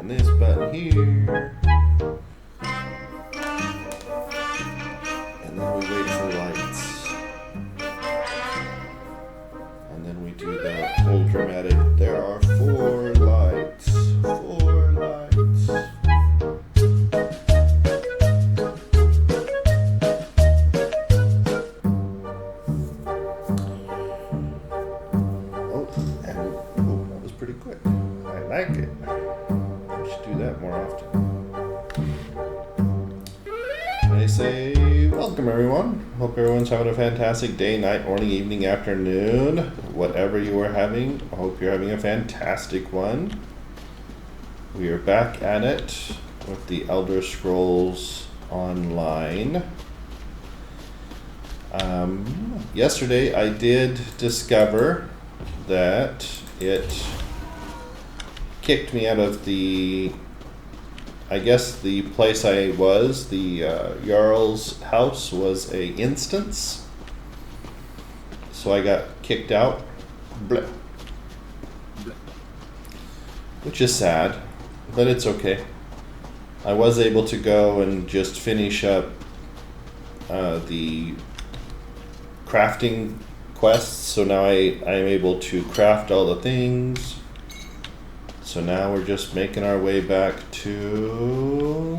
and this button here. And then we wait for lights. And then we do the whole dramatic, there are 4 lights. 4 lights. That was pretty quick. I like it. We should do that more often. They say, welcome everyone. Hope everyone's having a fantastic day, night, morning, evening, afternoon. Whatever you are having, I hope you're having a fantastic one. We are back at it with the Elder Scrolls Online. Yesterday I did discover that it kicked me out of the place I was. The Jarl's house was a instance, so I got kicked out. Bleh. Bleh. Which is sad, but it's okay. I was able to go and just finish up the crafting quests, so now I am able to craft all the things. So now we're just making our way back to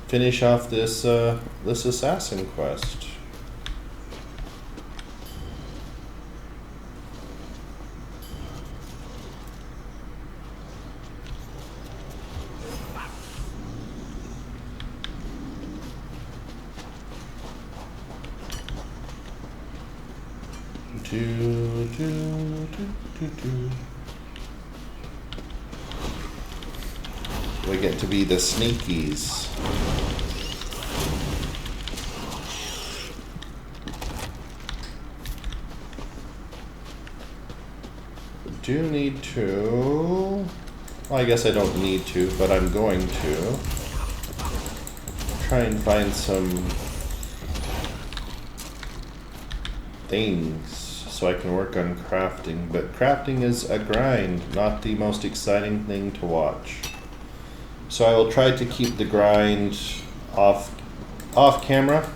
finish off this this assassin quest. We get to be the sneakies. Do need to... Well, I guess I don't need to, but I'm going to try and find some things so I can work on crafting. But crafting is a grind, not the most exciting thing to watch. So I will try to keep the grind off camera.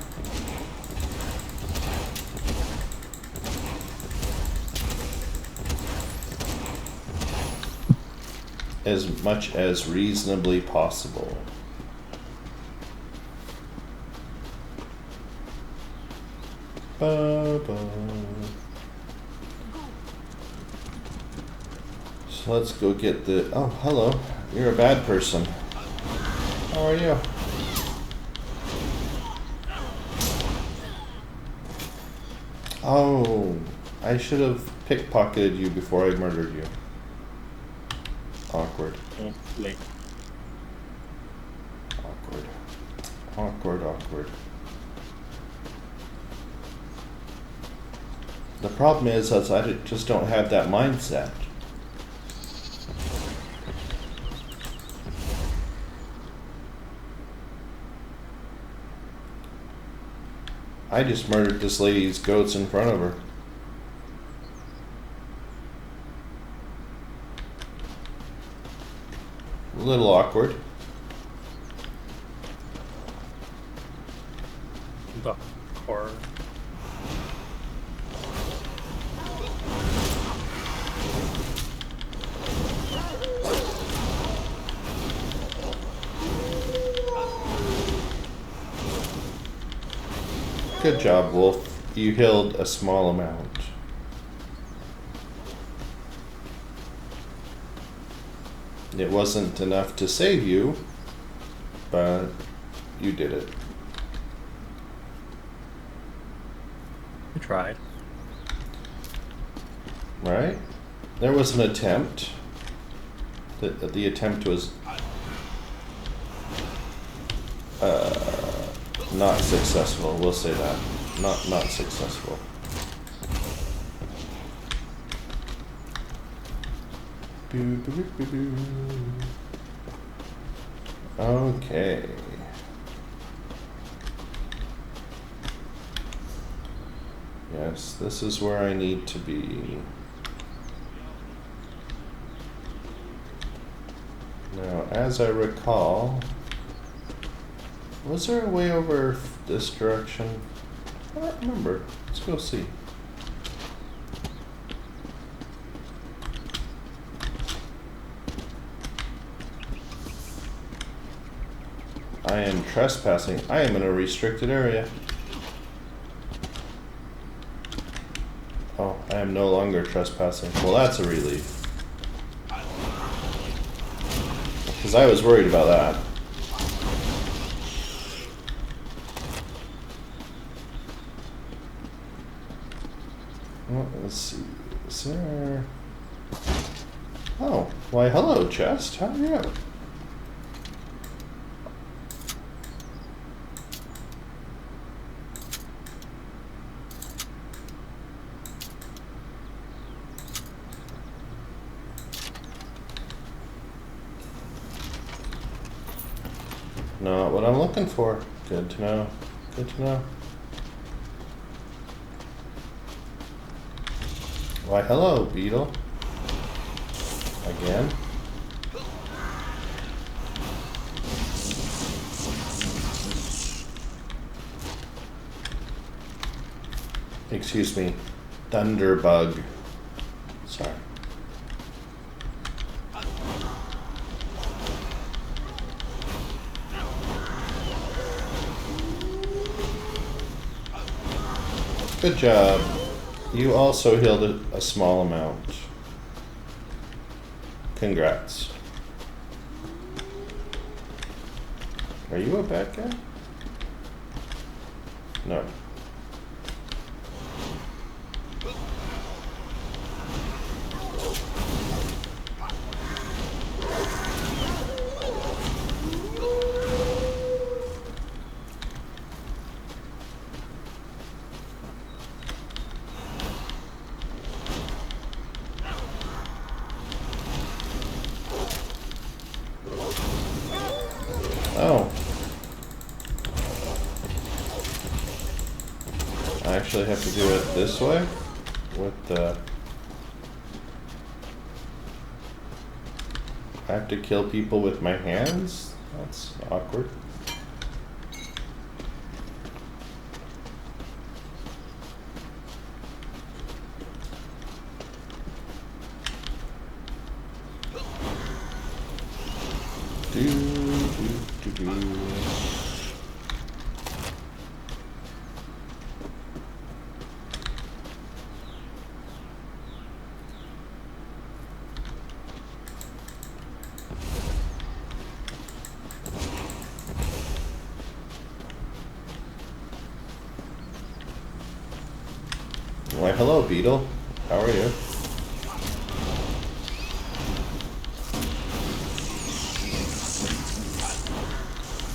As much as reasonably possible. So let's go get the... Oh, hello. You're a bad person. How are you? Oh, I should have pickpocketed you before I murdered you. Awkward. Late. Awkward. The problem is I just don't have that mindset. I just murdered this lady's goats in front of her. A little awkward. The horror. Good job, Wolf. You healed a small amount. It wasn't enough to save you, but you did it. I tried. Right? There was an attempt. The attempt was not successful. We'll say that. Not successful. Okay. Yes, this is where I need to be. Now, as I recall, was there a way over this direction? I don't remember. Let's go see. I am trespassing. I am in a restricted area. Oh, I am no longer trespassing. Well, that's a relief. Because I was worried about that. Well, let's see. Is there... Oh, why hello, chest. How are you? Not what I'm looking for. Good to know. Good to know. Why, hello, beetle. Again. Excuse me. Thunderbug. Sorry. Good job. You also healed a small amount. Congrats. Are you a bad guy? No. Oh. I actually have to do it this way with the... I have to kill people with my hands? That's awkward. Why, hello, beetle. How are you?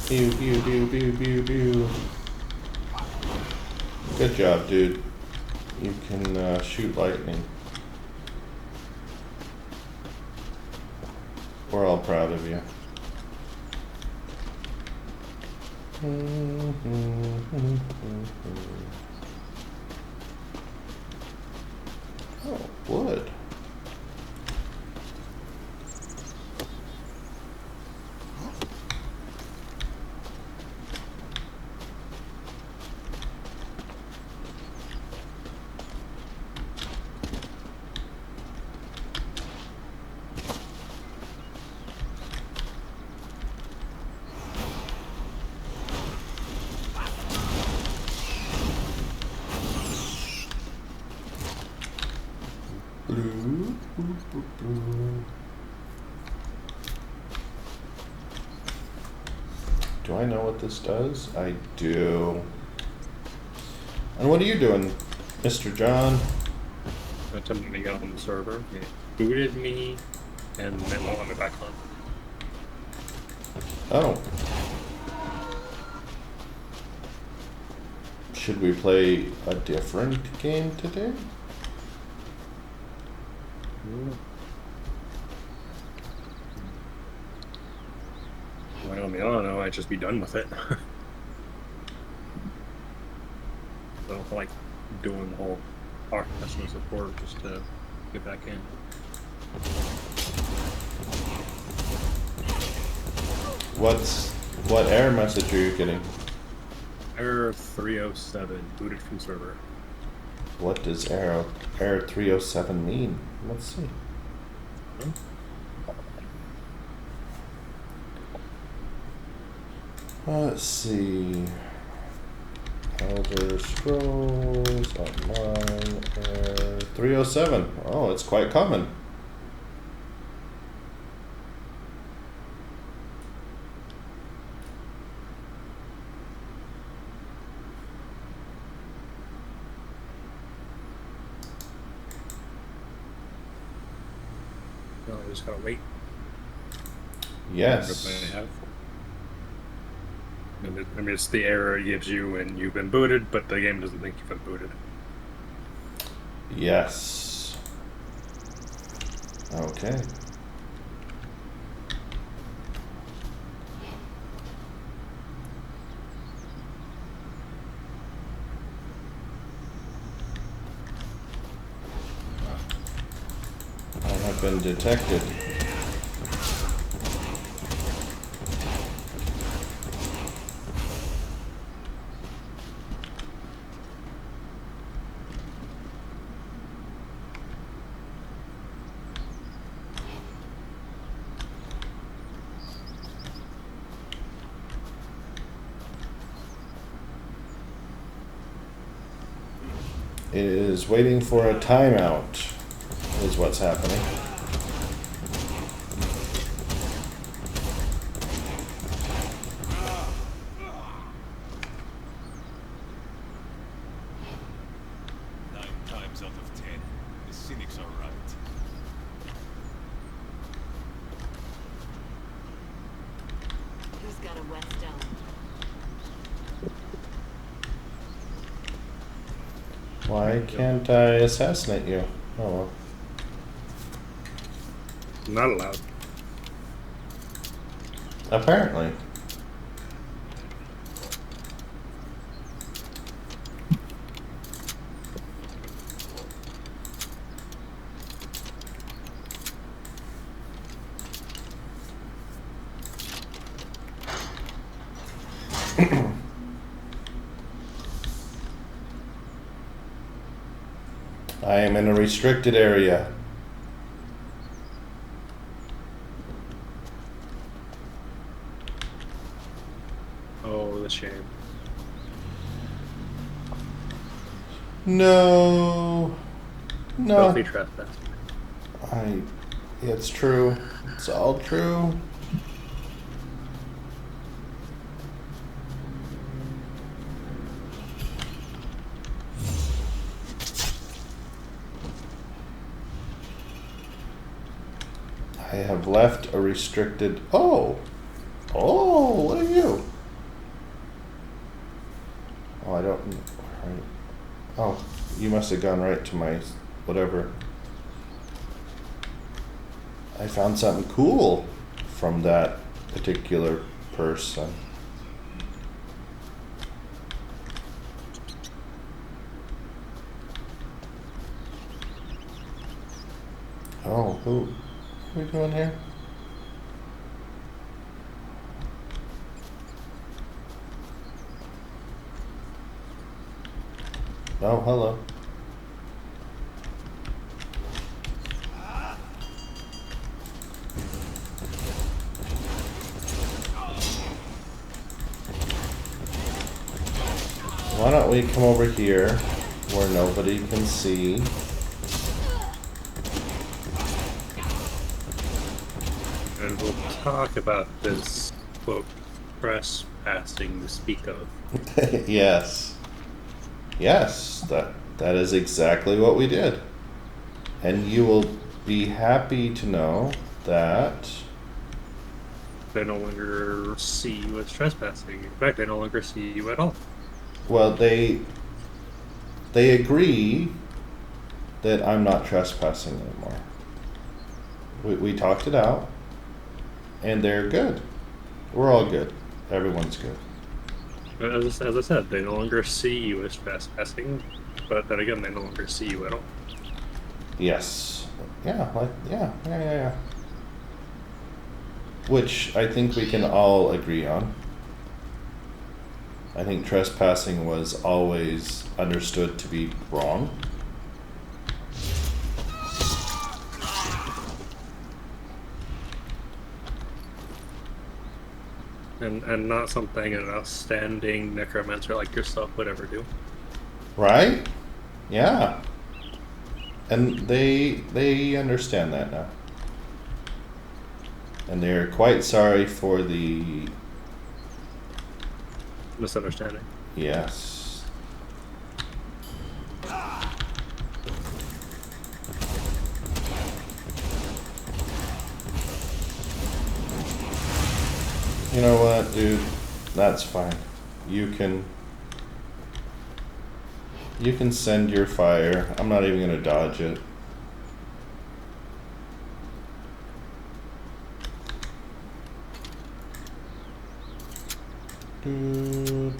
Pew, pew, pew, pew, pew, pew. Good job, dude. You can shoot lightning. We're all proud of you. Oh, wood. Blue, blue, blue, blue. Do I know what this does? I do. And what are you doing, Mr. John? Attempting to get on the server. It booted me and then won't let me back on. Oh. Should we play a different game today? Why don't be on? I might just be done with it. So I like doing the whole customer support just to get back in. What error message are you getting? Error 307, booted from server. What does error 307 mean? Let's see. Hmm? Let's see. Elder Scrolls Online error 307. Oh, it's quite common. No, I just gotta wait. Yes. Everybody have. I mean, it's the error it gives you when you've been booted, but the game doesn't think you've been booted. Yes. Okay. I have been detected. It is waiting for a timeout, is what's happening. Times out of 10. The cynics are right. Who's got a Whetstone? Why can't I assassinate you? Oh well. Not allowed. Apparently. I am in a restricted area. Oh, the shame. No. Filthy No. trespass. It's true. It's all true. I have left a restricted. Oh! Oh, look at you! Oh, I don't. Right. Oh, you must have gone right to my whatever. I found something cool from that particular person. Oh, who are we doing here? Oh, hello. Why don't we come over here where nobody can see? And we'll talk about this, quote, trespassing to speak of. Yes. Yes, that is exactly what we did. And you will be happy to know that They no longer see you as trespassing. In fact, they no longer see you at all. well they agree that I'm not trespassing anymore. We talked it out and they're good. We're all good. Everyone's good. As I said, they no longer see you as trespassing, but then again, they no longer see you at all. Yes. Yeah, like yeah. which I think we can all agree on. I think trespassing was always understood to be wrong. And not something an outstanding necromancer like yourself would ever do. Right? Yeah. And they understand that now. And they're quite sorry for the Misunderstanding. yes. You know what, dude? That's fine. You can send your fire. I'm not even gonna dodge it. Do.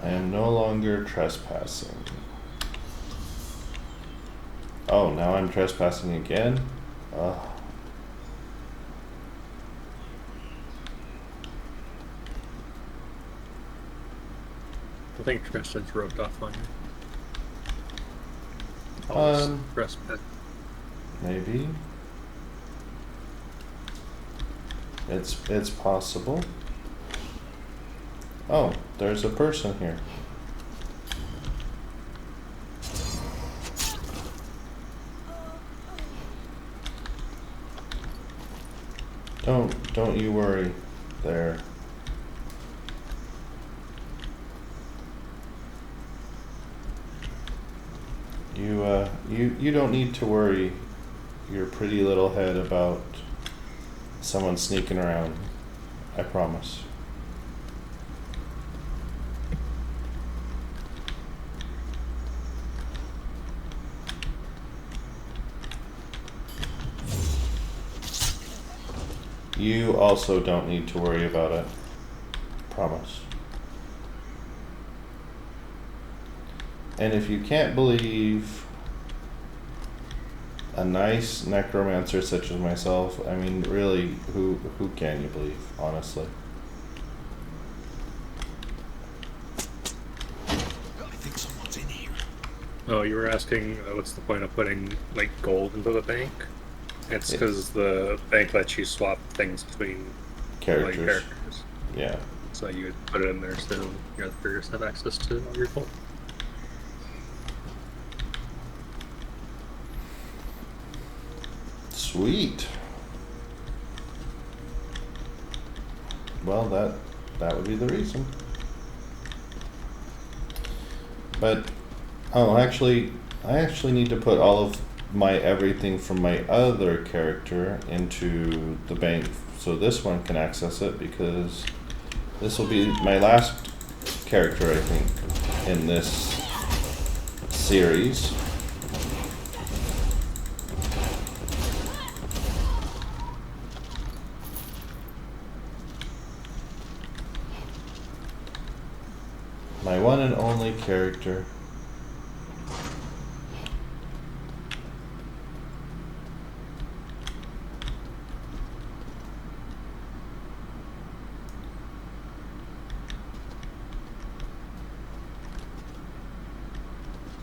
I am no longer trespassing. Oh, now I'm trespassing again? Ugh. I think Tristan's roped off on you. Always trespass. Maybe. It's possible. Oh, there's a person here. Don't you worry there. You don't need to worry your pretty little head about someone sneaking around. I promise. You also don't need to worry about it. Promise. And if you can't believe a nice necromancer such as myself, I mean, really, who can you believe, honestly? I think someone's in here. Oh, you were asking what's the point of putting like gold into the bank? It's Yes. because the bank lets you swap things between Characters. like, characters. Yeah. So you would put it in there so your other players have access to all your gold. Sweet. Well, that would be the reason. But I actually need to put all of my everything from my other character into the bank so this one can access it, because this will be my last character, I think, in this series. My one and only character.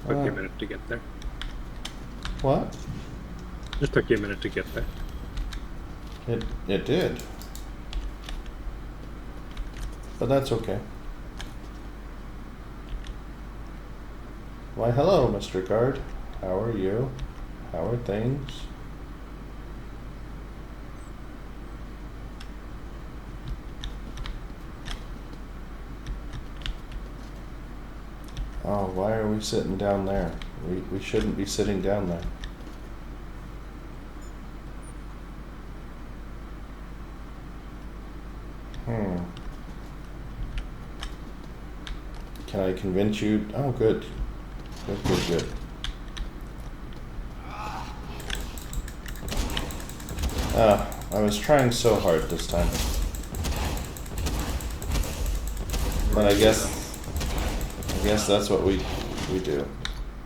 Took you a minute to get there. What? Just took you a minute to get there. It did. But that's okay. Why, hello, Mr. Guard. How are you? How are things? Oh, why are we sitting down there? We shouldn't be sitting down there. Can I convince you? Oh, good. Good, good, good. I was trying so hard this time. But I guess that's what we do.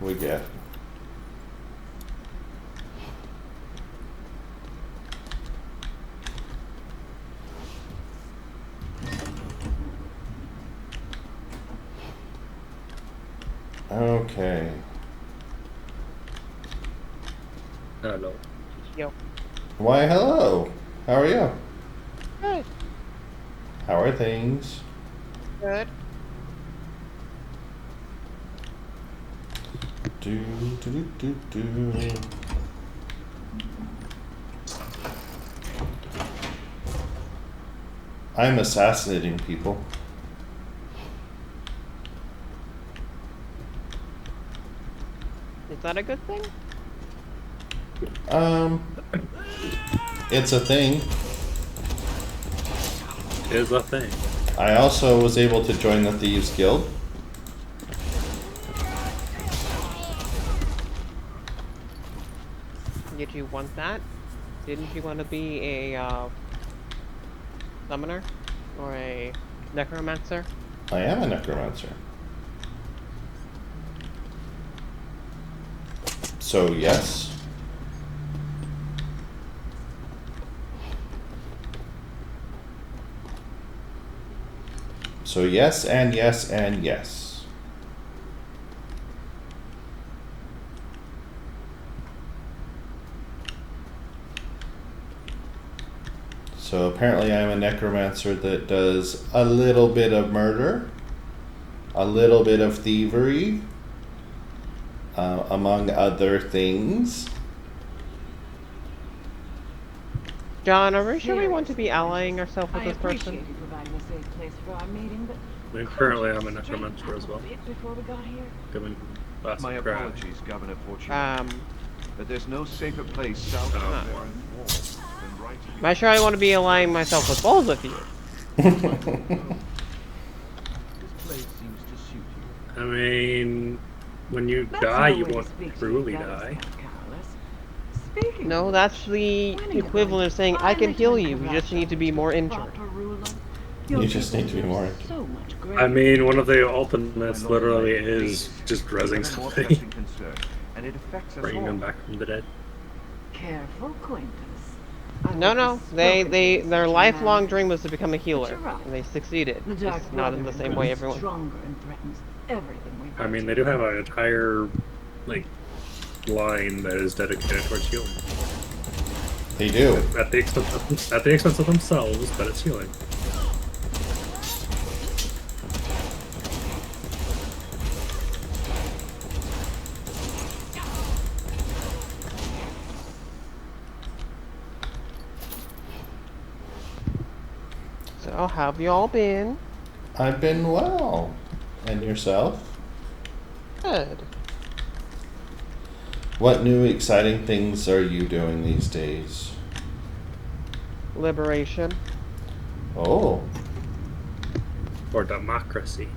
We get. Okay. Hello. Yo. Why, hello. How are you? Good. How are things? Good. Do, do, do, do, do. I'm assassinating people. Is that a good thing? It's a thing. Is a thing. I also was able to join the Thieves Guild. Did you want that? Didn't you want to be a summoner? Or a necromancer? I am a necromancer. So, yes. So, yes, and yes, and yes. So, apparently, I'm a necromancer that does a little bit of murder, a little bit of thievery, among other things. John, are we sure we want to be allying ourselves with I this appreciate person? you providing a safe place for our meeting, but I mean, currently I'm a necromancer as well. before we got here. Given lots My of crap. apologies, Governor Fortune. But there's no safer place south of Oh. the Barren Wall than right Am here. I sure I want to be allying myself with both of you? This place seems to suit you. I mean, when you That's die, no you way to won't speak to truly your brothers, die. Count Carolus. Speaking No, of that's the winning equivalent of saying, I can heal you, you just need to be more injured. You just need to be more injured. So much I mean, one of the ultimates My Lord literally Knight, is please. just We have rezzing a more somebody, pressing concern, and it affects us bringing all. them back from the dead. Careful, Quintus. No, their lifelong dream was to become a healer, and they succeeded. The Dark Just not in the Brotherhood same way grows everyone. stronger and threatens everything we I mean, they do have an entire, like, line that is dedicated towards healing. They do. At the expense of themselves, but it's healing. So, how have you all been? I've been well. And yourself? Good. What new exciting things are you doing these days? Liberation. Oh, Or democracy.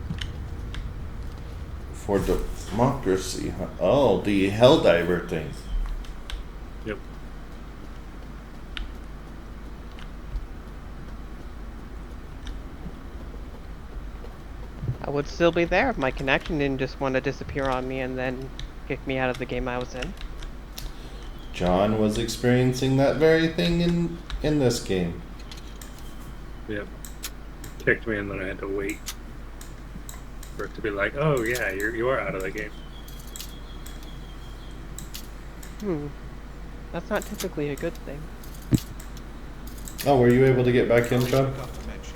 for democracy. Huh? Oh, the Helldiver thing. Yep. I would still be there if my connection didn't just want to disappear on me and then kick me out of the game I was in. John was experiencing that very thing in this game. Yep. Kicked me and then I had to wait for it to be like, oh yeah, you are out of the game. That's not typically a good thing. Oh, were you able to get back in, John? Forgot to mention.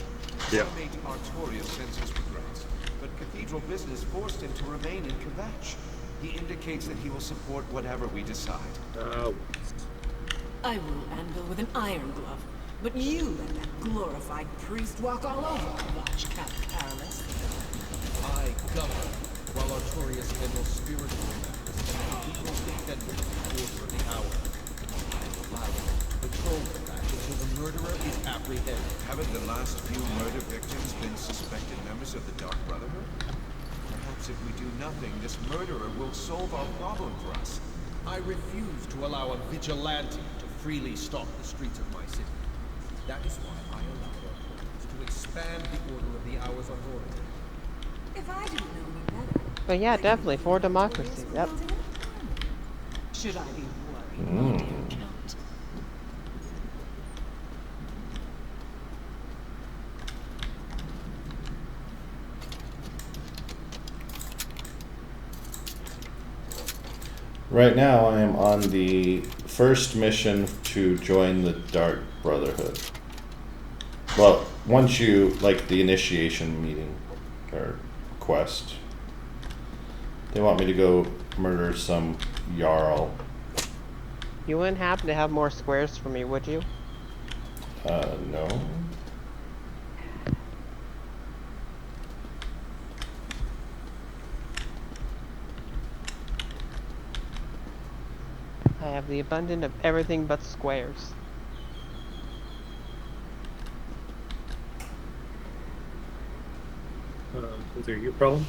Yeah. Made Artorias sense his regrets, but cathedral business forced him to remain in Kvatch. He indicates that he will support whatever we decide. I rule Anvil with an iron glove, but you let that glorified priest walk all over Kvatch, Count Carolus. I govern, while Artorias handles spiritual matters and the cathedral's defenders in the order of the hour. I allow it. Patrol the back until the murderer is apprehended. Haven't the last few murder victims been suspected members of the Dark Brotherhood? Perhaps if we do nothing, this murderer will solve our problem for us. I refuse to allow a vigilante to freely stalk the streets of my city. That is why I allowed our courts to expand the Order of the Hour's authority. If I didn't know any better, But yeah, definitely for democracy. Yep. should I be worried, my dear Count? Right now, I am on the first mission to join the Dark Brotherhood. Well, once you, like, the initiation meeting, or quest. They want me to go murder some Jarl. You wouldn't happen to have more squares for me, would you? No. I have the abundance of everything but squares. Is there your problem?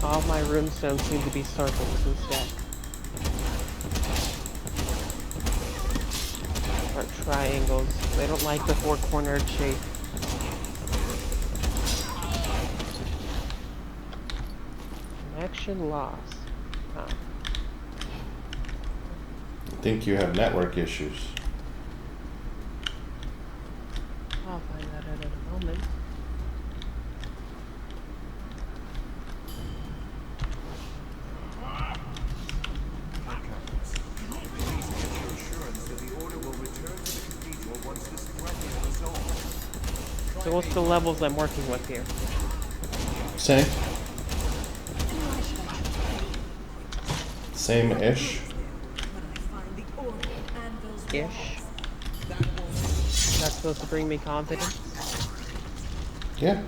All my runestones seem to be circles instead. Or triangles. They don't like the four-cornered shape. Connection loss. Huh. I think you have network issues. I'll find that out in a moment. Please give your assurance that the Order will return to the Cathedral once this threat is resolved. So what's the levels I'm working with here? Same. Same-ish. When I find the Order and those Ish. walls, That's supposed to bring me confidence? Yeah.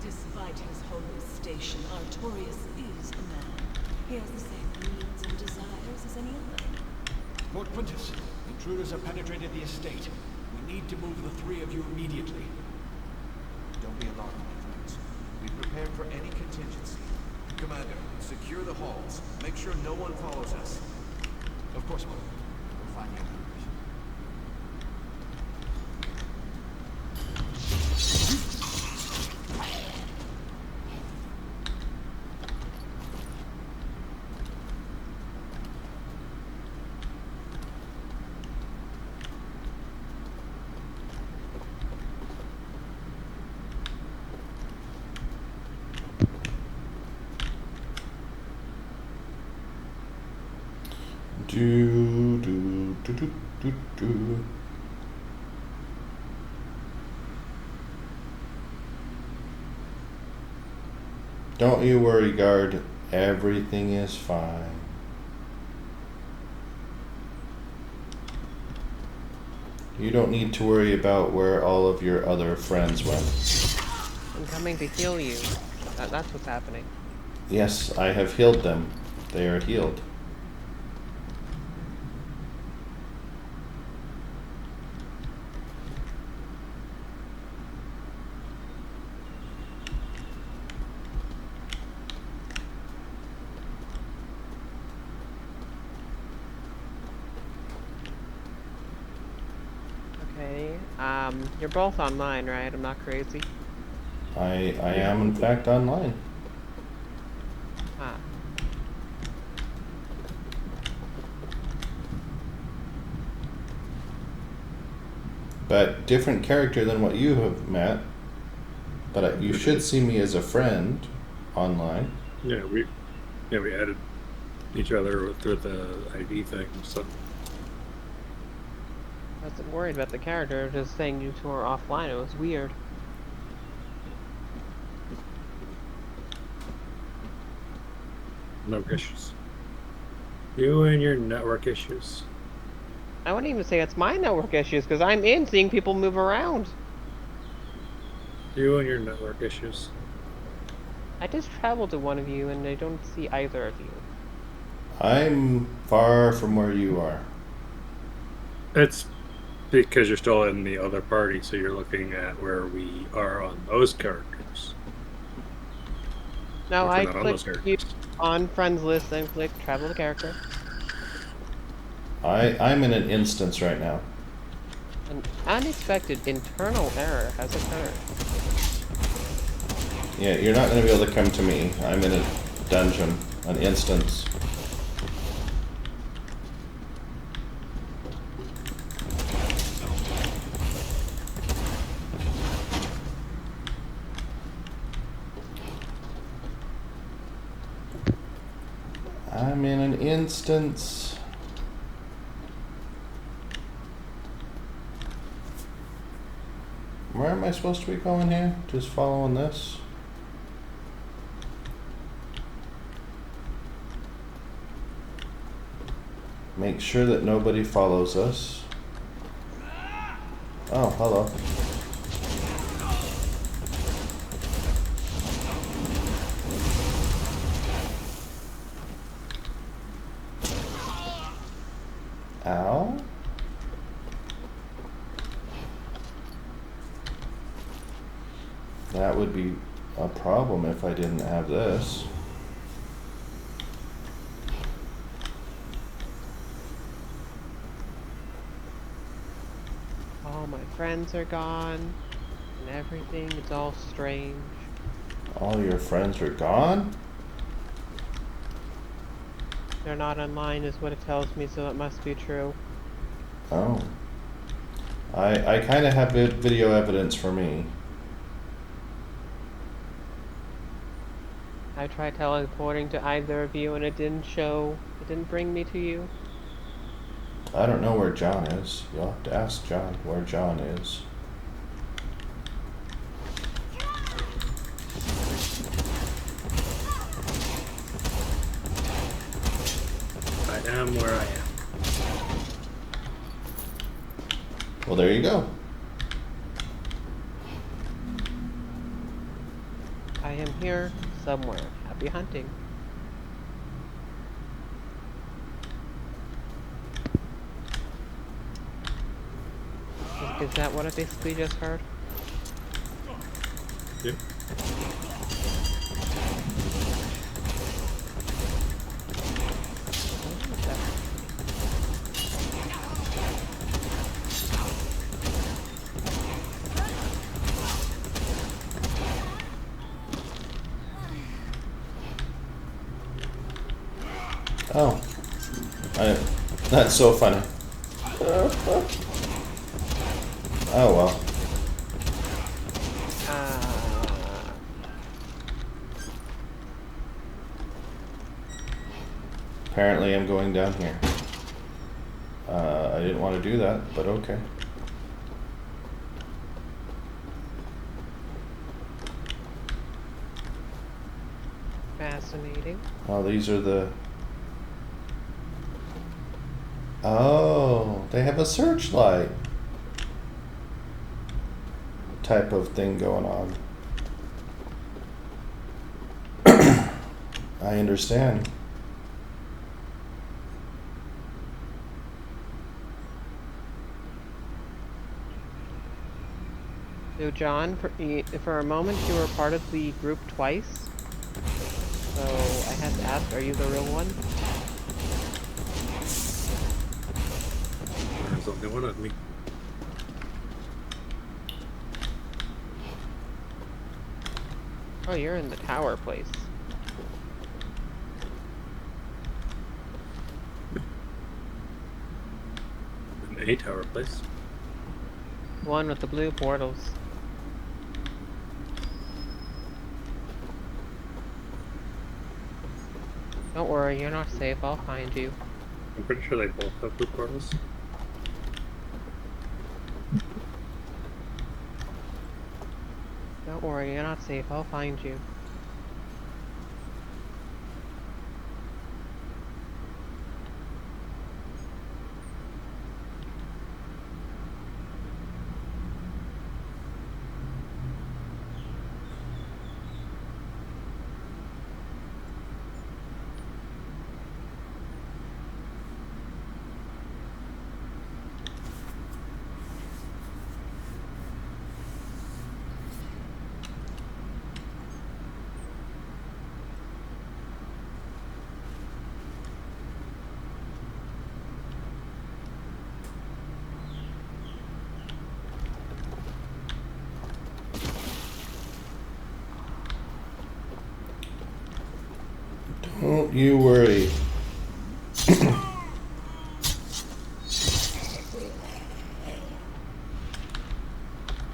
despite his holy station, Artorias is a man. He has the same needs and desires as any other. Lord Quintus, intruders have penetrated the estate. We need to move the three of you immediately. Don't be alarmed, my friends. We prepared for any contingency. Commander, secure the halls. Make sure no one follows us. Of course, Lord. We'll find you. Do. Don't you worry, guard. Everything is fine. You don't need to worry about where all of your other friends went. I'm coming to heal you. That's what's happening. Yes, I have healed them. They are healed. Okay. You're both online, right? I'm not crazy. I am in fact online. Ah. But different character than what you have met. But you should see me as a friend online. Yeah, we added each other through the ID thing. So I wasn't worried about the character, just saying you two are offline. It was weird. no issues. You and your network issues. I wouldn't even say it's my network issues, because I'm in seeing people move around. You and your network issues. I just traveled to one of you, and I don't see either of you. I'm far from where you are. It's Because you're still in the other party, so you're looking at where we are on those characters. No, Which I we're not on those clicked you characters. on friends list and click travel the character. I'm in an instance right now. An unexpected internal error has occurred. Yeah, you're not going to be able to come to me. I'm in a dungeon, an instance. I'm in an instance. Where am I supposed to be going here? Just following this? Make sure that nobody follows us. Oh, hello. Ow. That would be a problem if I didn't have this. All my friends are gone, and everything is all strange. All your friends are gone? They're not online is what it tells me, so it must be true. Oh. I kind of have video evidence for me. I tried teleporting to either of you and it didn't show, it didn't bring me to you. I don't know where John is. You'll have to ask John where John is. I am where I am. Well, there you go. I am here somewhere. Happy hunting. Is that what I basically just heard? Yep. Oh. That's so funny. Oh well. Apparently I'm going down here. I didn't want to do that, but okay. Fascinating. Oh, these are the... Oh, they have a searchlight type of thing going on. I understand. So John, for a moment you were part of the group twice. So I had to ask, are you the real one? There's only one of me. Oh, you're in the tower place. In a tower place. One with the blue portals. Don't worry, you're not safe. I'll find you. I'm pretty sure they both have blue portals. Don't worry, you're not safe. I'll find you. Don't you worry.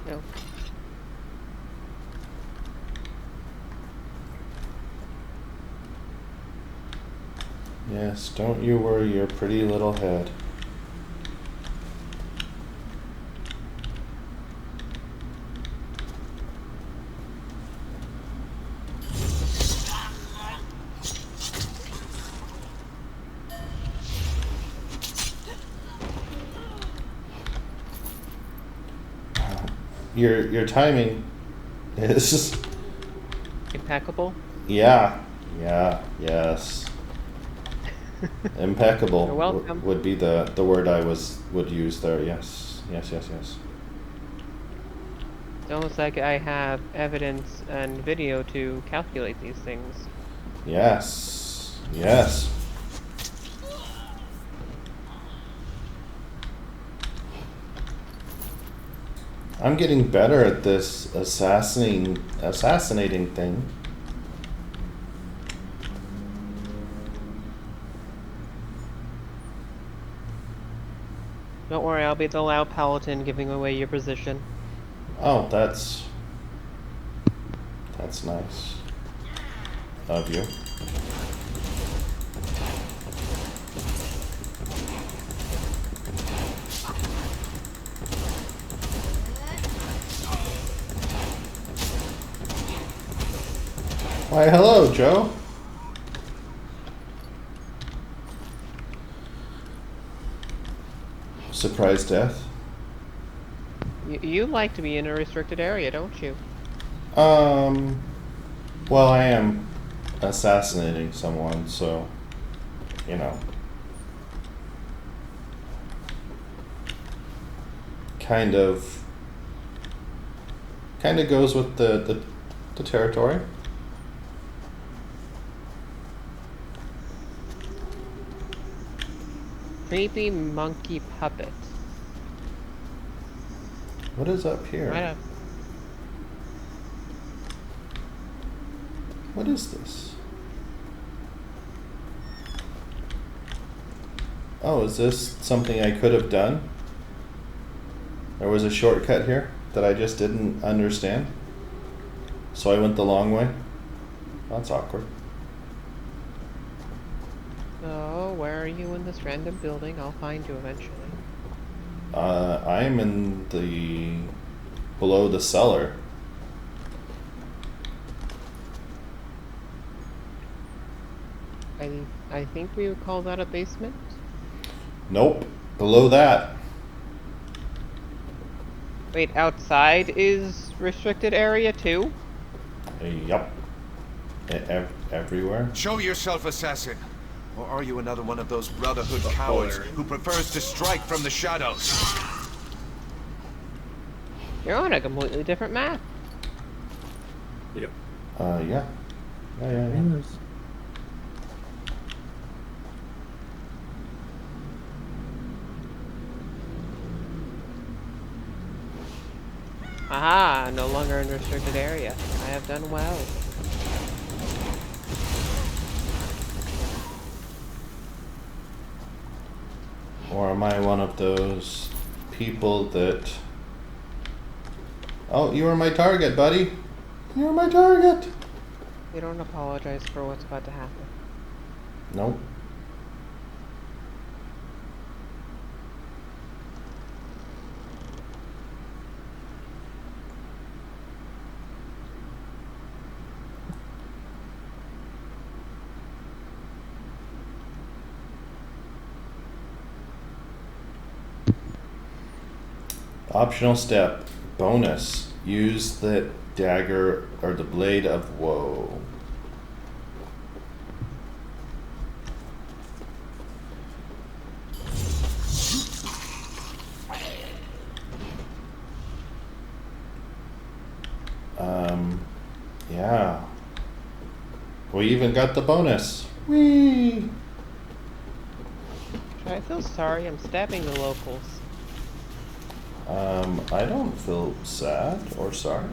No. Yes, don't you worry your pretty little head. Your timing is Impeccable. yes. Impeccable. You're welcome. Would be the word I would use there. Yes. It's almost like I have evidence and video to calculate these things. Yes. I'm getting better at this assassinating thing. Don't worry, I'll be the loud paladin giving away your position. Oh, that's nice of you. Why, hello, Joe. Surprise death. You like to be in a restricted area, don't you? Well, I am assassinating someone, so, you know. Kind of goes with the territory. Creepy monkey puppet. What is up here? Right up. What is this? Oh, is this something I could have done? There was a shortcut here that I just didn't understand. So I went the long way. That's awkward. So, where are you in this random building? I'll find you eventually. I'm in below the cellar. I think we would call that a basement. Nope. Below that. Wait, outside is restricted area too? Yup. Everywhere. Show yourself, assassin. Or are you another one of those Brotherhood cowards who prefers to strike from the shadows? You're on a completely different map. Yep. Yeah. Yeah. Aha, no longer in restricted area. I have done well. Or am I one of those people that... Oh, you were my target, buddy. You were my target. You don't apologize for what's about to happen. Nope. Optional step. Bonus. Use the dagger or the blade of woe. Yeah. We even got the bonus. Whee! I feel sorry, I'm stabbing the locals. I don't feel sad or sorry.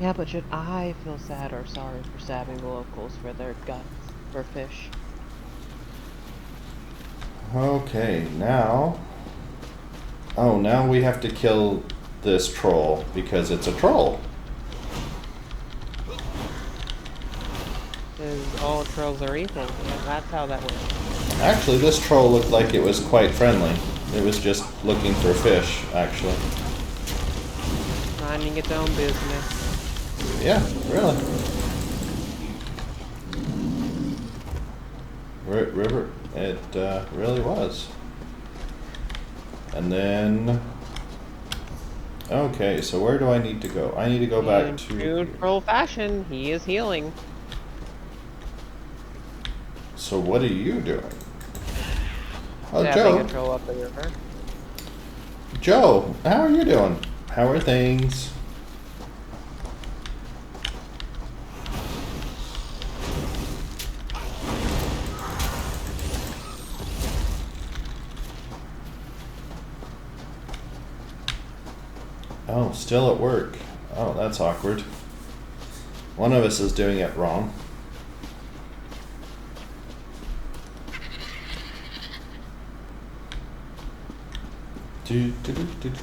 Yeah, but should I feel sad or sorry for stabbing the locals for their guts for fish? Okay, now. Oh, now we have to kill this troll because it's a troll. Because all trolls are evil. Yeah, that's how that works. Actually, this troll looked like it was quite friendly. It was just looking for fish, actually. Minding its own business. Yeah, really. River, it really was. And then, okay, so where do I need to go? I need to go back In to. true troll fashion, he is healing. So what are you doing? Oh, Stabbing a Joe. troll up the river. Joe, how are you doing? How are things? Oh, still at work. Oh, that's awkward. One of us is doing it wrong. Do, do, do, do, do.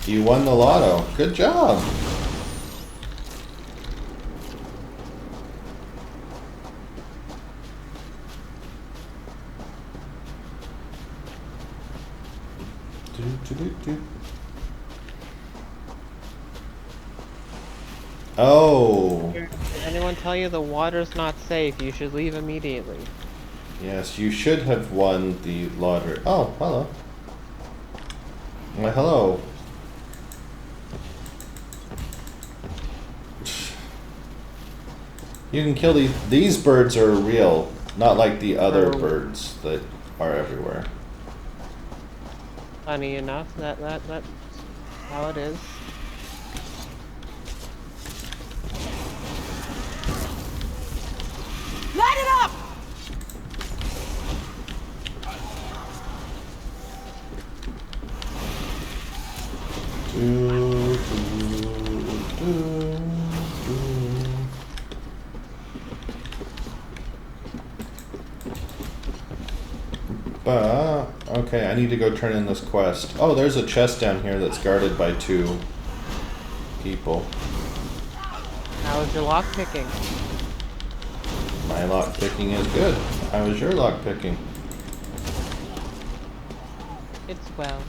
You won the lotto. Good job. Do, do, do, do. Oh, Did anyone tell you the water's not safe? You should leave immediately. yes, you should have won the lottery. Oh, hello. Well, hello. You can kill these. These birds are real, not like the other Oh. birds that are everywhere. Funny enough, that's how it is. Light it up! Do, do, do. Okay, I need to go turn in this quest. Oh, there's a chest down here that's guarded by 2 people. How's your lock picking? My lock picking is good. How is your lock picking? It's well.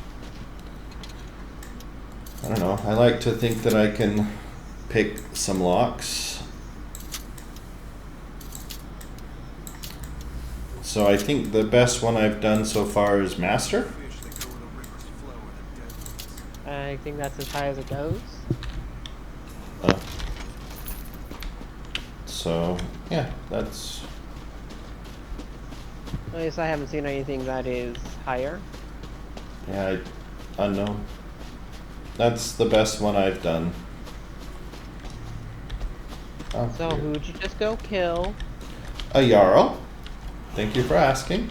I don't know. I like to think that I can pick some locks. So I think the best one I've done so far is Master. Fish that go where the rivers flow and the dead. I think that's as high as it goes. So yeah, that's At least I haven't seen anything that is higher. yeah, unknown. That's the best one I've done. Oh, So here. who'd you just go kill? A Jarl. Thank you for asking.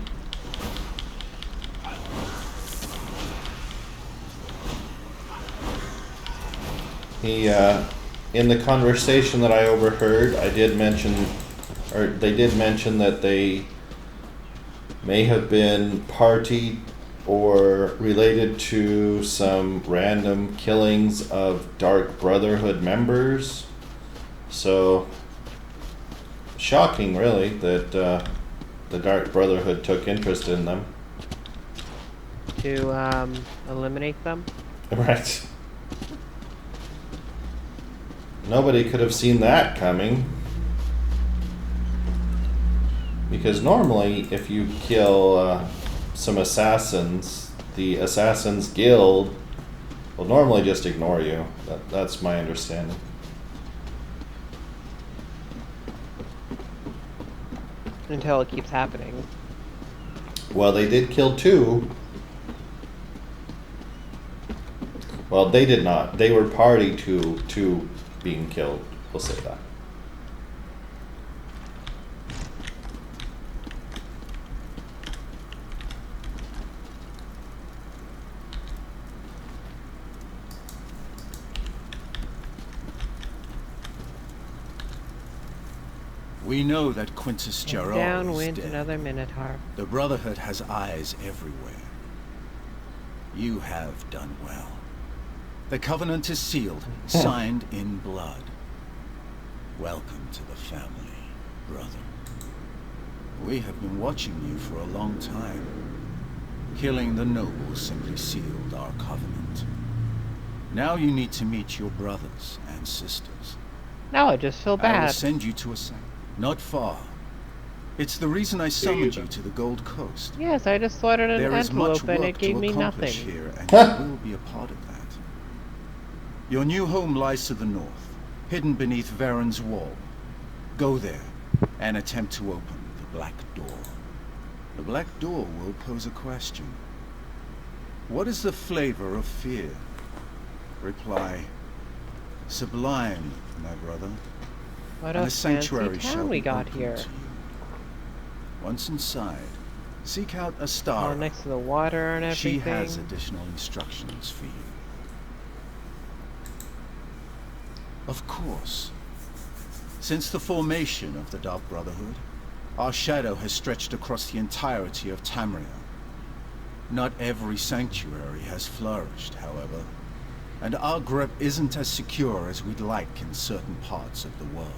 He, in the conversation that I overheard, I did mention, or they did mention that they may have been party or related to some random killings of Dark Brotherhood members. So, shocking, really, that the Dark Brotherhood took interest in them. To eliminate them? Right. Nobody could have seen that coming. Because normally, if you kill some assassins, the Assassin's Guild will normally just ignore you. That's my understanding. Until it keeps happening. Well, they did kill 2. Well, they did not. They were party to 2 being killed. We'll say that. We know that Quintus Gerard is Downwind dead. another Minotaur. The Brotherhood has eyes everywhere. You have done well. The Covenant is sealed, signed in blood. Welcome to the family, brother. We have been watching you for a long time. Killing the nobles simply sealed our covenant. Now you need to meet your brothers and sisters. Now I just feel I will bad. send you to a site not far. It's the reason I summoned you to the Gold Coast. Yes, I just slaughtered an There is much antelope and work it gave to me accomplish nothing. here, and you will be a part of that. Your new home lies to the north, hidden beneath Varen's wall. Go there and attempt to open the Black Door. The Black Door will pose a question. What is the flavor of fear? Reply, sublime, my brother. What And a a sanctuary fancy shall town we be got opened here. to you. Once inside, seek out a star. Oh, next to the water and everything. She has additional instructions for you. Of course. Since the formation of the Dark Brotherhood, our shadow has stretched across the entirety of Tamriel. Not every sanctuary has flourished, however, and our grip isn't as secure as we'd like in certain parts of the world.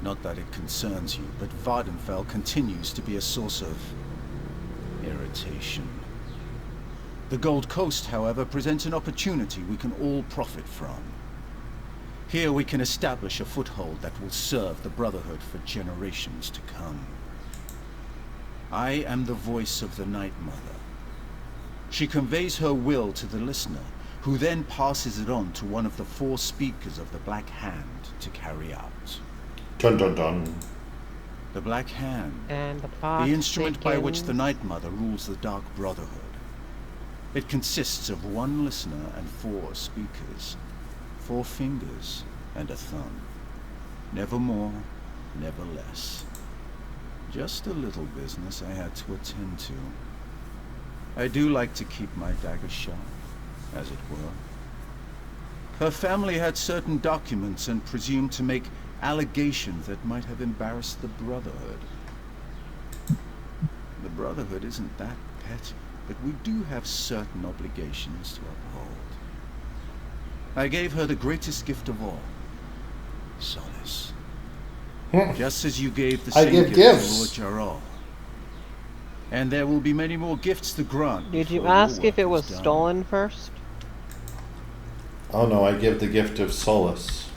Not that it concerns you, but Vardenfell continues to be a source of irritation. The Gold Coast, however, presents an opportunity we can all profit from. Here we can establish a foothold that will serve the Brotherhood for generations to come. I am the voice of the Night Mother. She conveys her will to the listener, who then passes it on to one of the 4 speakers of the Black Hand to carry out. Dun dun dun. The Black Hand, And the plot the instrument by which the thickens. Night Mother rules the Dark Brotherhood. It consists of 1 listener and 4 speakers, 4 fingers and a thumb. Never more, never less. Just a little business I had to attend to. I do like to keep my dagger sharp, as it were. Her family had certain documents and presumed to make allegations that might have embarrassed the Brotherhood. The Brotherhood isn't that petty, but we do have certain obligations to uphold. I gave her the greatest gift of all, solace. Just as you gave the I same give gift gifts. to Lord Jarrell. And there will be many more gifts to grant. Did you before your ask if work it is was done. stolen first? Oh no, I give the gift of solace.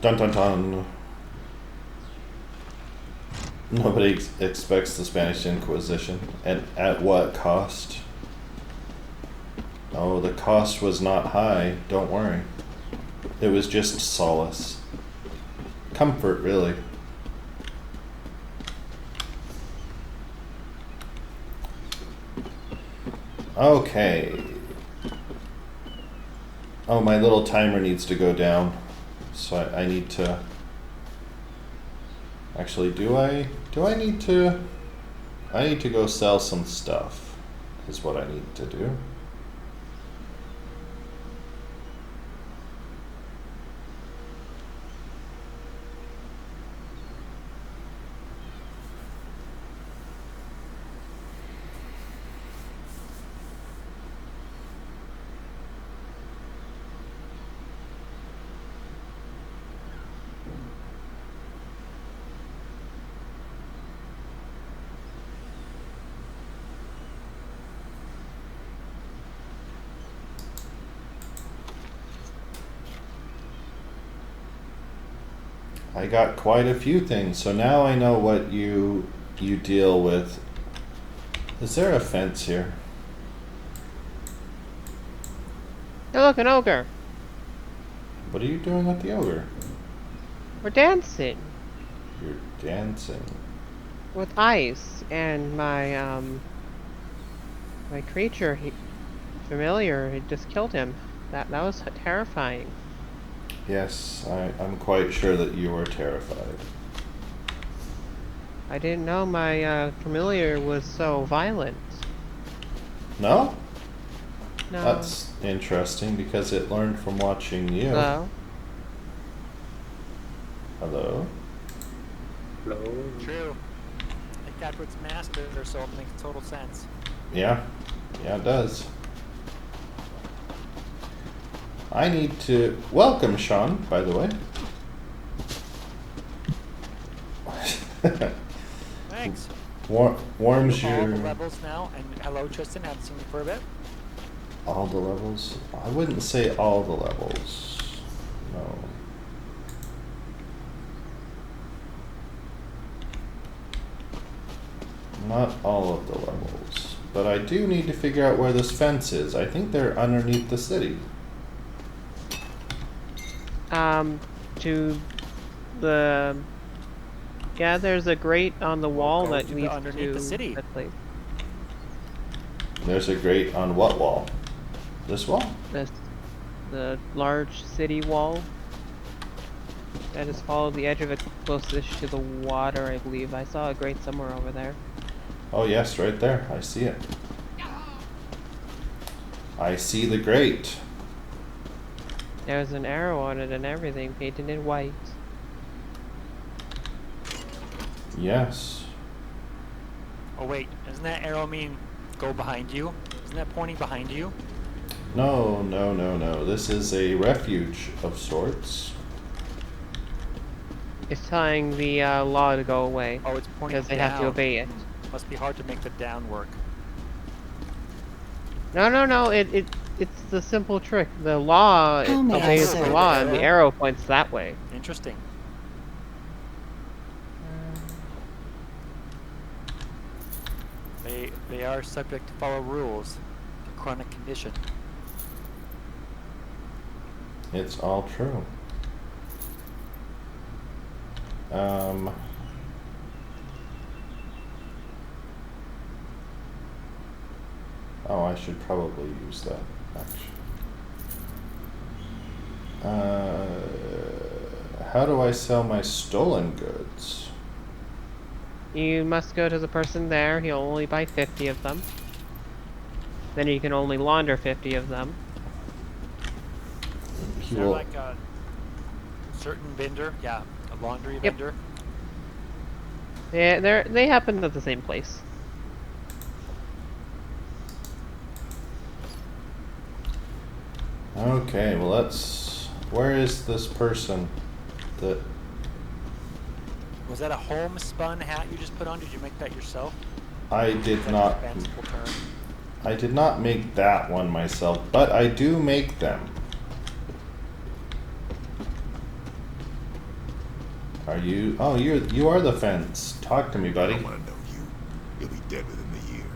Dun dun dun. Nobody expects the Spanish Inquisition. And at what cost? Oh, the cost was not high, don't worry. It was just solace. Comfort, really. Okay. Oh, my little timer needs to go down. So I need to... Actually, do I need to... I need to go sell some stuff, is what I need to do. I got quite a few things, so now I know what you deal with. Is there a fence here? Hey, look, an ogre. What are you doing with the ogre? We're dancing You're dancing. with ice, and my my creature, familiar, he just killed him. That was terrifying. Yes, I'm quite sure that you are terrified. I didn't know my familiar was so violent. No? No. That's interesting because it learned from watching you. Hello? Hello? Hello. True. Like that's what's master, so it makes total sense. Yeah. Yeah, it does. I need to welcome Sean, by the way. Thanks. Warms All your the levels now, and hello Tristan, haven't seen you for a bit. all the levels. I wouldn't say all the levels. No. Not all of the levels. But I do need to figure out where this fence is. I think they're underneath the city. To the... Yeah, there's a grate on the wall go that to the leads underneath to the city. that place. There's a grate on what wall? This wall? This, the large city wall. That is follow the edge of it closest to the water, I believe. I saw a grate somewhere over there. Oh yes, right there. I see it. I see the grate. There's an arrow on it and everything, painted in white. Yes. Oh wait, doesn't that arrow mean go behind you? Isn't that pointing behind you? No, no, no, no. This is a refuge of sorts. It's telling the law to go away. Oh, it's pointing Because they down. have to obey it. Must be hard to make the down work. No, it's the simple trick. The law How may I obeys the serve? law and the arrow points that way. Interesting. They are subject to follow rules. A chronic condition. It's all true. Oh, I should probably use that, actually. How do I sell my stolen goods? You must go to the person there. He'll only buy 50 of them. Then you can only launder 50 of them. Is He there will. like a certain vendor? Yeah, a laundry Yep. vendor. They happen at the same place. Okay, well let's. Where is this person that? Was that a homespun hat you just put on? Did you make that yourself? I Is did that a not. fanciful term? I did not make that one myself, but I do make them. Are you? Oh, you are the fence. Talk to me, buddy. I want to know you. You'll be dead within the year.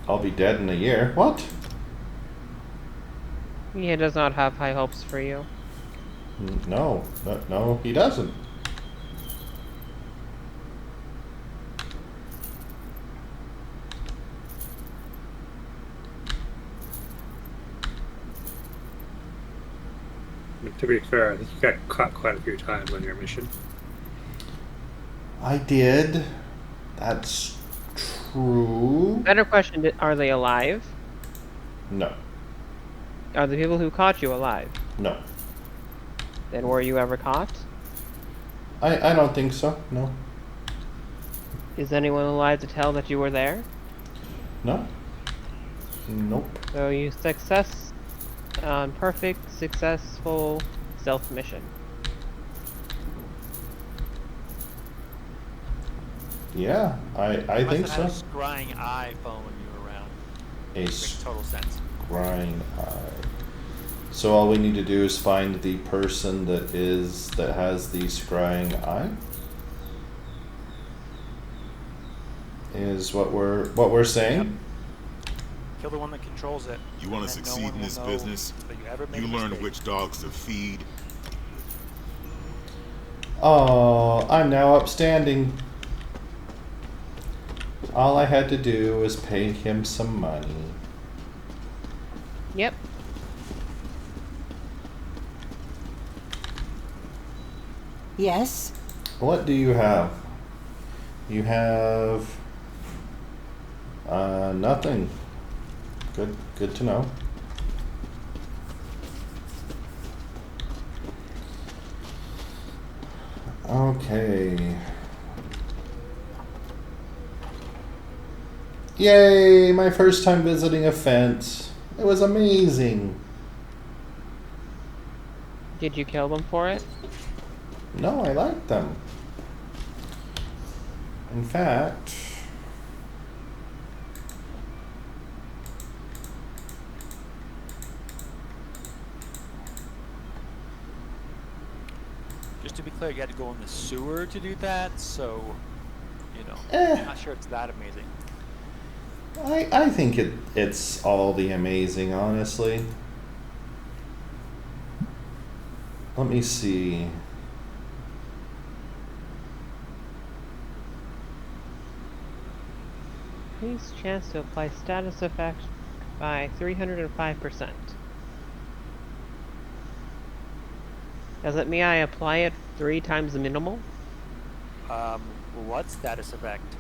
I'll be dead in a year. What? He does not have high hopes for you. No, no, he doesn't. To be fair, I think you got caught quite a few times on your mission. I did. That's true. Better question, are they alive? No, Are the people who caught you alive? no. Then were you ever caught? I don't think so. No, Is anyone alive to tell that you were there? no. Nope. So you perfect, successful stealth mission. Yeah, I You think must have so. had a scrying eye phone when you were around. A Makes total sense. scrying eye. So all we need to do is find the person that has the scrying eye. Is what we're saying. Kill the one that controls it. You want to and then no succeed one in will this know business? that you ever made You a learn mistake. which dogs to feed. Oh, I'm now upstanding. All I had to do was pay him some money. Yep. Yes? What do you have? You have nothing. Good to know. Okay. Yay, my first time visiting a fence. It was amazing. Did you kill them for it? No, I like them. In fact, Just to be clear, you had to go in the sewer to do that, so, you know, Eh. I'm not sure it's that amazing. I think it's all the amazing, honestly. Let me see. Increase chance to apply status effect by 305%. Does it mean I apply it 3 times the minimal? What status effect?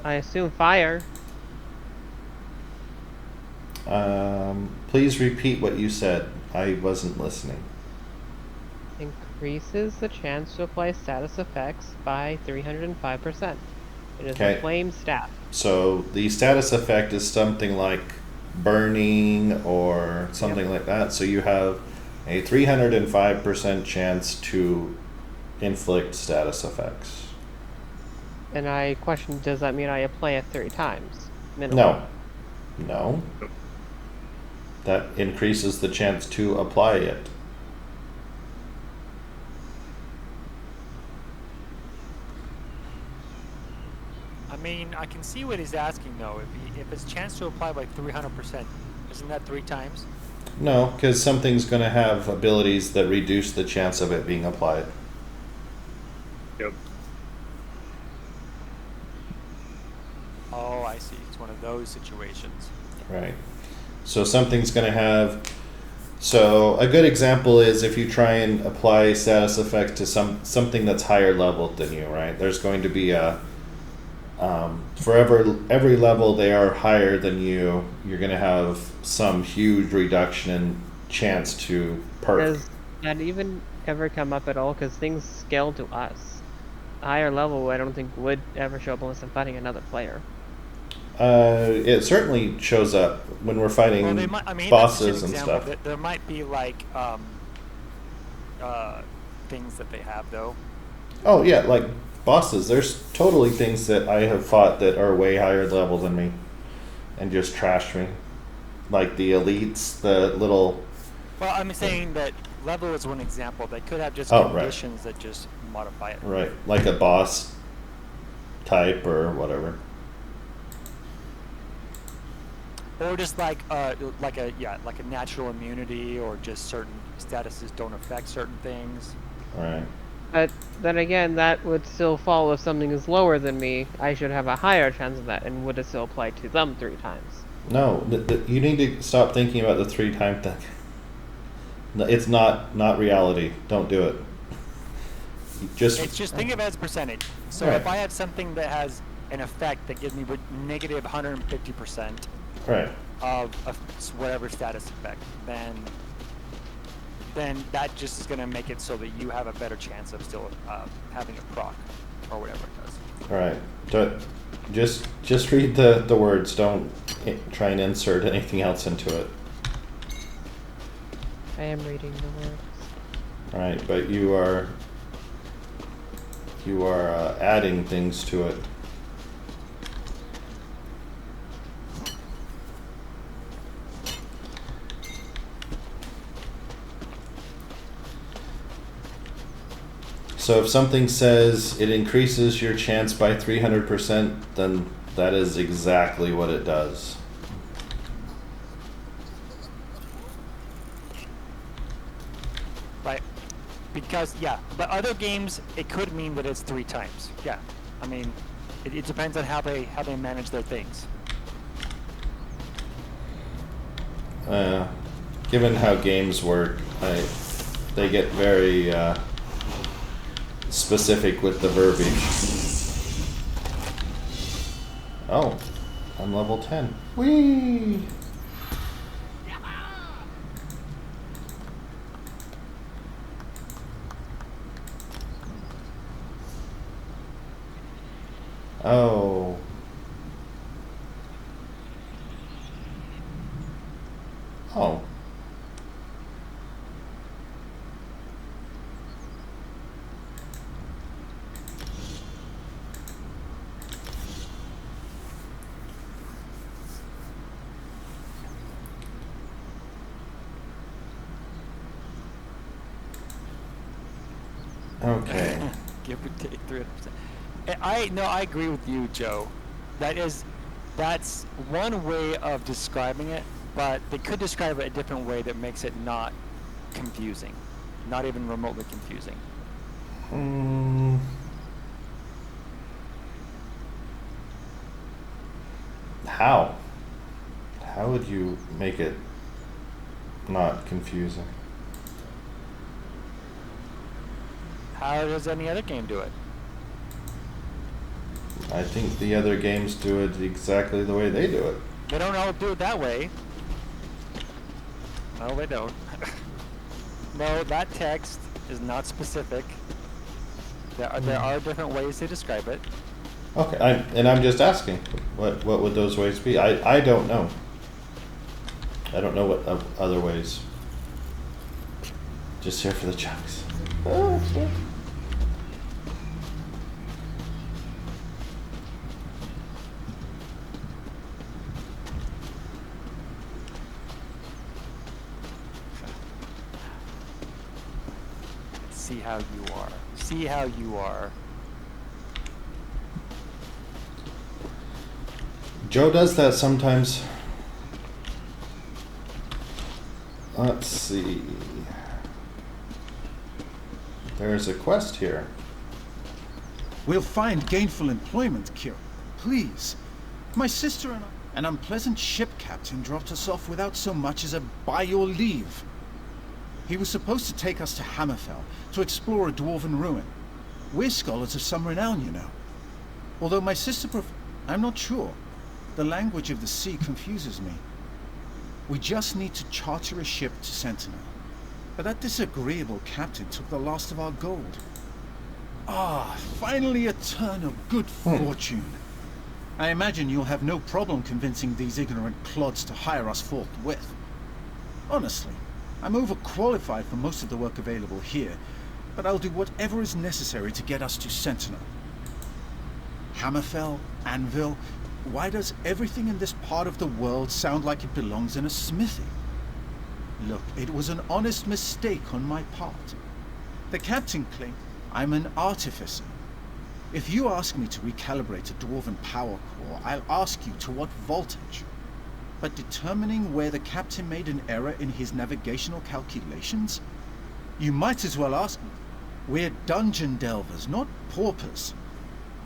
I assume fire. Please repeat what you said. I wasn't listening. Increases the chance to apply status effects by 305%. It is Okay. a flame staff. So the status effect is something like burning or something like that. So you have a 305% chance to inflict status effects. And I question, does that mean I apply it 3 times? Minimum? No. That increases the chance to apply it. I mean, I can see what he's asking though. If it's chance to apply by 300%, isn't that 3 times? No, because something's going to have abilities that reduce the chance of it being applied. Yep. Oh, I see. It's one of those situations. Right. So something's going to have. So a good example is if you try and apply status effect to something that's higher level than you, right? There's going to be a for every level they are higher than you, you're going to have some huge reduction in chance to perk. Does that even ever come up at all? Because things scale to us. A higher level, I don't think would ever show up unless I'm fighting another player. It certainly shows up when we're fighting Well, they might, I mean, bosses that's and just an example. stuff. There might be like things that they have though. Oh yeah, like bosses. There's totally things that I have fought that are way higher level than me, and just trash me. Like the elites, the little. Well, I'm saying that level is one example. They could have just Oh, right. conditions that just modify it. Right, like a boss type or whatever. Or just like a natural immunity, or just certain statuses don't affect certain things. Right. But then again, that would still fall if something is lower than me. I should have a higher chance of that, and would it still apply to them 3 times? No, you need to stop thinking about the 3-time thing. It's not reality. Don't do it. It's just think of it as percentage. So Right. if I have something that has an effect that gives me negative 150% Right. of whatever status effect, then that just is going to make it so that you have a better chance of still having a proc or whatever it does. All right. Just read the words. Don't try and insert anything else into it. I am reading the words. All right, but you are adding things to it. So if something says it increases your chance by 300%, then that is exactly what it does. Right? Because, yeah, but other games, it could mean that it's 3 times. Yeah. I mean, it depends on how they manage their things. Given how games work, they get very specific with the verbiage. Oh, I'm level 10. Whee! Oh. Oh. Okay. Give or take 300%. I agree with you, Joe. That's one way of describing it, but they could describe it a different way that makes it not confusing, not even remotely confusing. How? How would you make it not confusing? How does any other game do it? I think the other games do it exactly the way they do it. They don't all do it that way. No, they don't. No, that text is not specific. There are different ways to describe it. Okay, I'm just asking, what would those ways be? I don't know. I don't know what other ways. Just here for the chunks. Oh, shit. See how you are. See how you are. Joe does that sometimes. Let's see. There's a quest here. We'll find gainful employment, Kira. Please. My sister and an unpleasant ship captain dropped us off without so much as a by your leave. He was supposed to take us to Hammerfell to explore a dwarven ruin. We're scholars of Summer and Eln, you know. Although my sister I'm not sure. The language of the sea confuses me. We just need to charter a ship to Sentinel. But that disagreeable captain took the last of our gold. Finally a turn of good fortune. I imagine you'll have no problem convincing these ignorant clods to hire us forthwith. Honestly, I'm overqualified for most of the work available here, but I'll do whatever is necessary to get us to Sentinel. Hammerfell, Anvil, why does everything in this part of the world sound like it belongs in a smithy? Look, it was an honest mistake on my part. The captain claimed I'm an artificer. If you ask me to recalibrate a dwarven power core, I'll ask you to what voltage. But determining where the captain made an error in his navigational calculations? You might as well ask me. We're dungeon delvers, not paupers.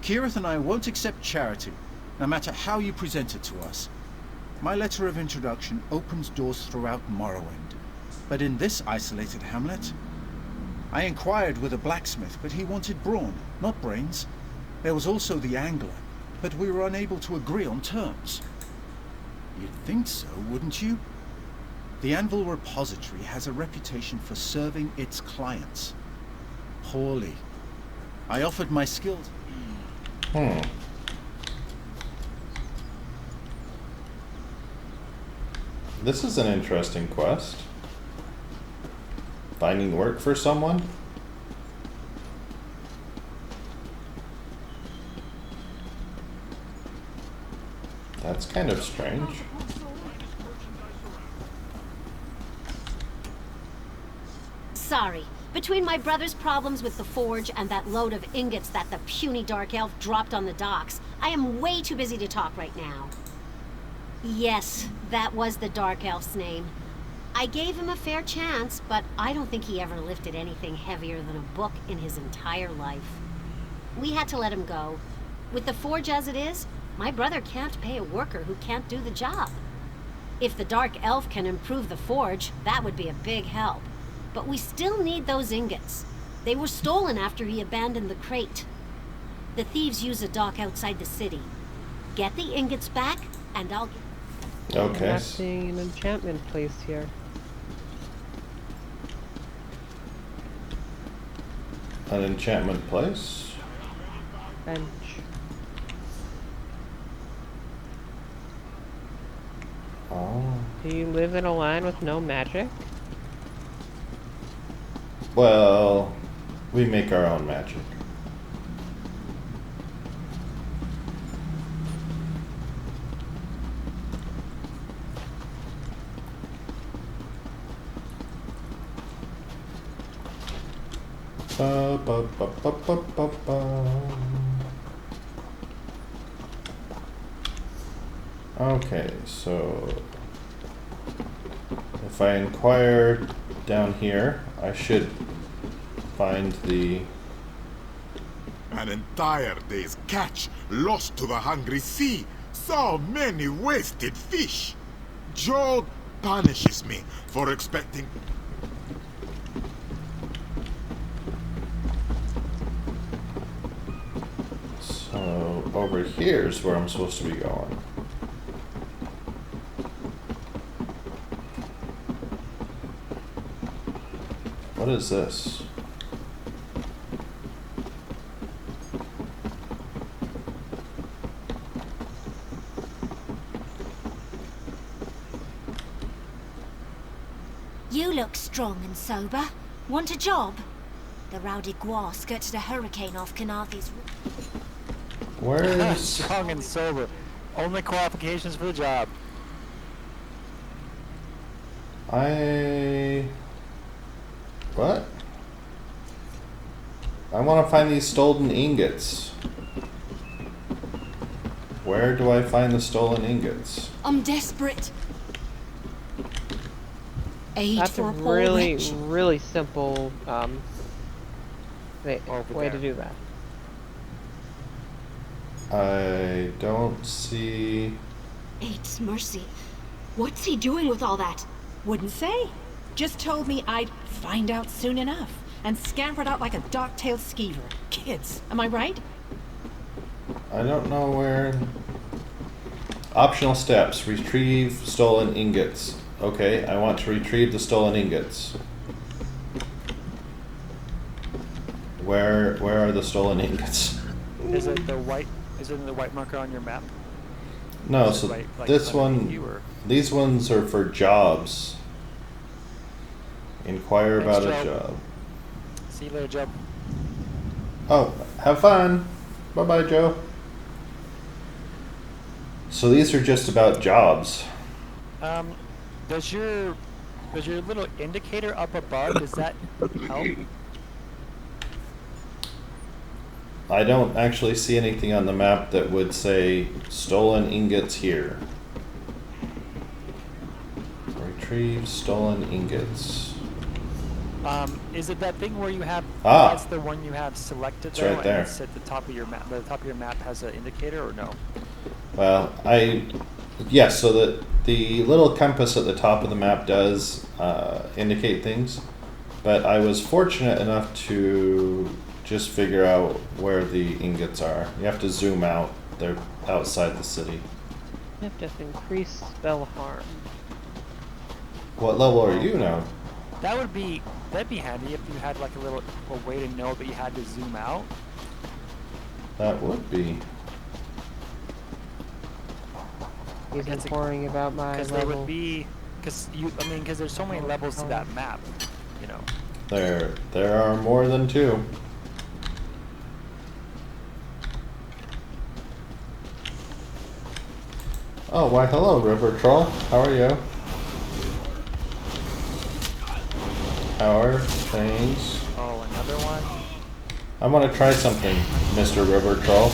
Kirith and I won't accept charity, no matter how you present it to us. My letter of introduction opens doors throughout Morrowind, but in this isolated hamlet, I inquired with a blacksmith, but he wanted brawn, not brains. There was also the angler, but we were unable to agree on terms. You'd think so, wouldn't you? The Anvil Repository has a reputation for serving its clients. Poorly. I offered my skills. This is an interesting quest. Finding work for someone? That's kind of strange. Sorry. Between my brother's problems with the forge and that load of ingots that the puny Dark Elf dropped on the docks, I am way too busy to talk right now. Yes, that was the Dark Elf's name. I gave him a fair chance, but I don't think he ever lifted anything heavier than a book in his entire life. We had to let him go. With the forge as it is, my brother can't pay a worker who can't do the job. If the Dark Elf can improve the forge, that would be a big help. But we still need those ingots. They were stolen after he abandoned the crate. The thieves use a dock outside the city. Get the ingots back, and I'll... Okay. I'm not seeing an enchantment place here. An enchantment place. Bench. Oh. Do you live in a land with no magic? Well, we make our own magic. Ba, ba, ba, ba, ba, ba, ba. Okay, so if I inquire down here, I should find the... An entire day's catch lost to the hungry sea. So many wasted fish. Joel punishes me for expecting... So over here's where I'm supposed to be going. What is this? You look strong and sober. Want a job? The rowdy Gua skirted a hurricane off Kanathi's... Where's... Strong and sober. Only qualifications for the job. What? I want to find these stolen ingots. Where do I find the stolen ingots? I'm desperate. Aid That's for a a poor really, wretch. really simple way Over to do that. I don't see... Eight's mercy. What's he doing with all that? Wouldn't say. Just told me I'd find out soon enough. And scampered out like a dark-tailed skeever. Kids, am I right? I don't know where... Optional steps. Retrieve stolen ingots. Okay, I want to retrieve the stolen ingots. Where are the stolen ingots? Is it the white? Is it the white marker on your map? No, Is it so right, like, this underneath one, you, or- these ones are for jobs. Inquire Thanks, about a Joe. job. See you later, Joe. Oh, have fun. Bye-bye, Joe. So these are just about jobs. Does your little indicator up above, does that help? I don't actually see anything on the map that would say stolen ingots here. Retrieve stolen ingots. Is it that thing where you have? Ah. That's the one you have selected. It's right though, there. And it's at the top of your map. The top of your map has an indicator, or no? Well, yes, so that the little compass at the top of the map does indicate things, but I was fortunate enough to just figure out where the ingots are. You have to zoom out. They're outside the city. You have to increase spell harm. What level are you now? That'd be handy if you had like a way to know that you had to zoom out. That would be. He's Because inquiring about my Because there level. would be, because there's so many levels to that map, you know. There are more than two. Oh, why hello, River Troll. How are you? How are things? Oh, another one. I want to try something, Mr. River Troll.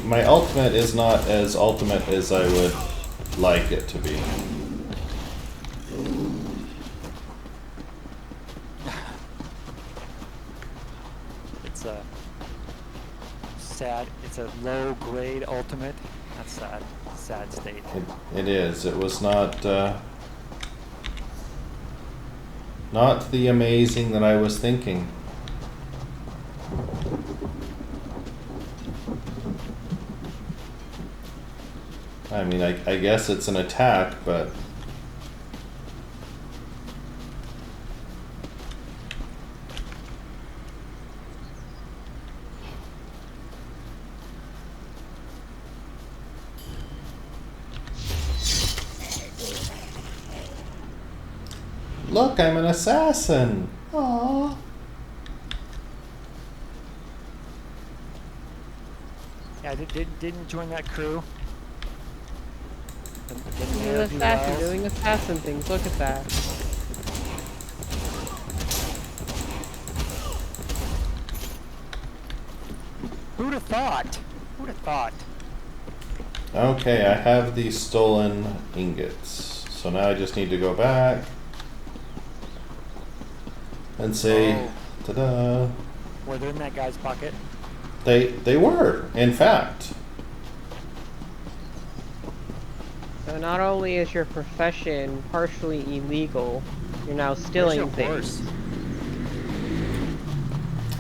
My ultimate is not as ultimate as I would like it to be. It's a sad. It's a low grade ultimate. That's sad. Sad state. It is. It was not the amazing that I was thinking. I mean, I guess it's an attack, but look, I'm an assassin. Aww. Yeah, didn't join that crew. Didn't He's an never do assassin well. doing assassin things. Look at that. Who'd have thought? Who'd have thought? Okay, I have the stolen ingots. So now I just need to go back and say, ta-da. Were they in that guy's pocket? They were, in fact. So not only is your profession partially illegal, you're now stealing Where's your things. horse?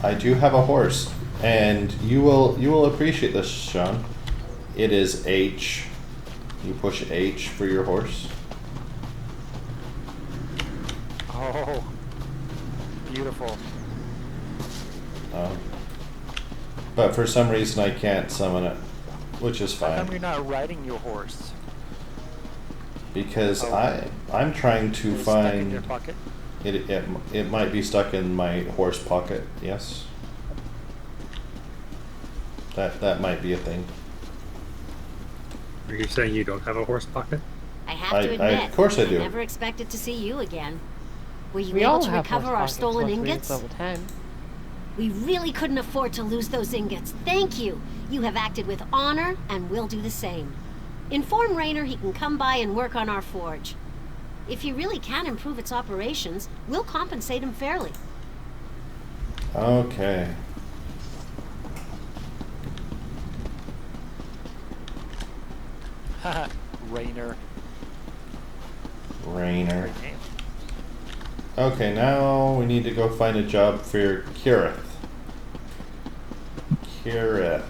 I do have a horse, and you will appreciate this, Sean. It is H. You push H for your horse. Oh, beautiful. But for some reason I can't summon it, which is How come fine. you're not riding your horse? Because Oh. I'm trying to Is it stuck in find your pocket? it might be stuck in my horse pocket. Yes. That might be a thing. Are you saying you don't have a horse pocket? I have to I- admit, of course I do. never expected to see you again. Were you We able all to have recover horse our pockets stolen once we hit ingots? level 10. We really couldn't afford to lose those ingots. Thank you. You have acted with honor, and we'll do the same. Inform Raynor he can come by and work on our forge. If he really can improve its operations, we'll compensate him fairly. Okay. Haha, Raynor. Rainer. Great name. Okay, now we need to go find a job for Kirith. Kirith.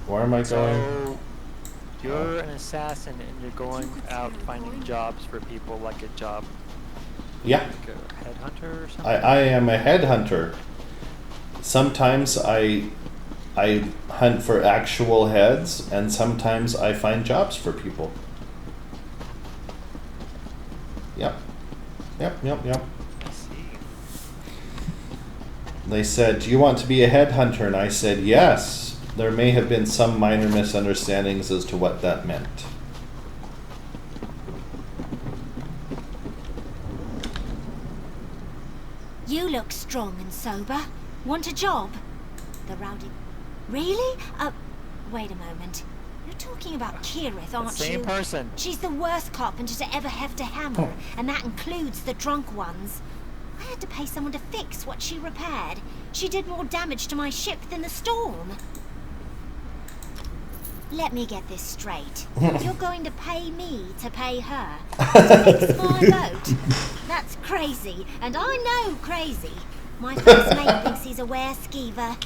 Where am I going? So, you're an assassin and you're going out finding jobs for people, like a job, Yeah, like a headhunter or something? I am a headhunter. Sometimes I hunt for actual heads, and sometimes I find jobs for people. Yep. I see. They said, "Do you want to be a headhunter?" And I said, "Yes." There may have been some minor misunderstandings as to what that meant. You look strong and sober. Want a job? The rowdy... Really? Wait a moment. You're talking about Kirith, aren't Same you? person. She's the worst carpenter to ever have to hammer, and that includes the drunk ones. I had to pay someone to fix what she repaired. She did more damage to my ship than the storm. Let me get this straight. You're going to pay me to pay her to fix my boat? That's crazy, and I know crazy. My first mate thinks he's a were-skeever.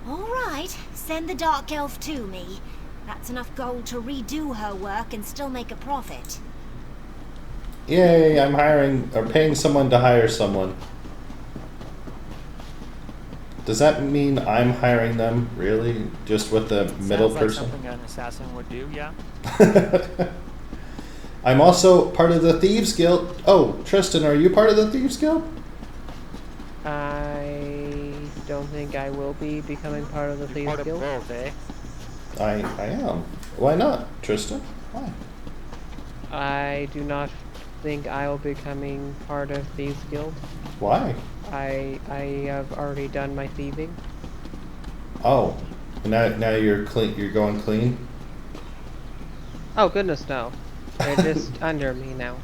All right, send the Dark Elf to me. That's enough gold to redo her work and still make a profit. Yay, I'm hiring or paying someone to hire someone. Does that mean I'm hiring them, really? Just with the middle Sounds like person? something an assassin would do, yeah. I'm also part of the Thieves Guild. Oh, Tristan, are you part of the Thieves Guild? I don't think I will be becoming part of the You're Thieves part of Guild. both, eh? I am. Why not, Tristan? Why? I do not think I'll be becoming part of Thieves Guild. Why? I have already done my thieving. Oh, now you're clean. You're going clean. Oh goodness, no. They're just under me now.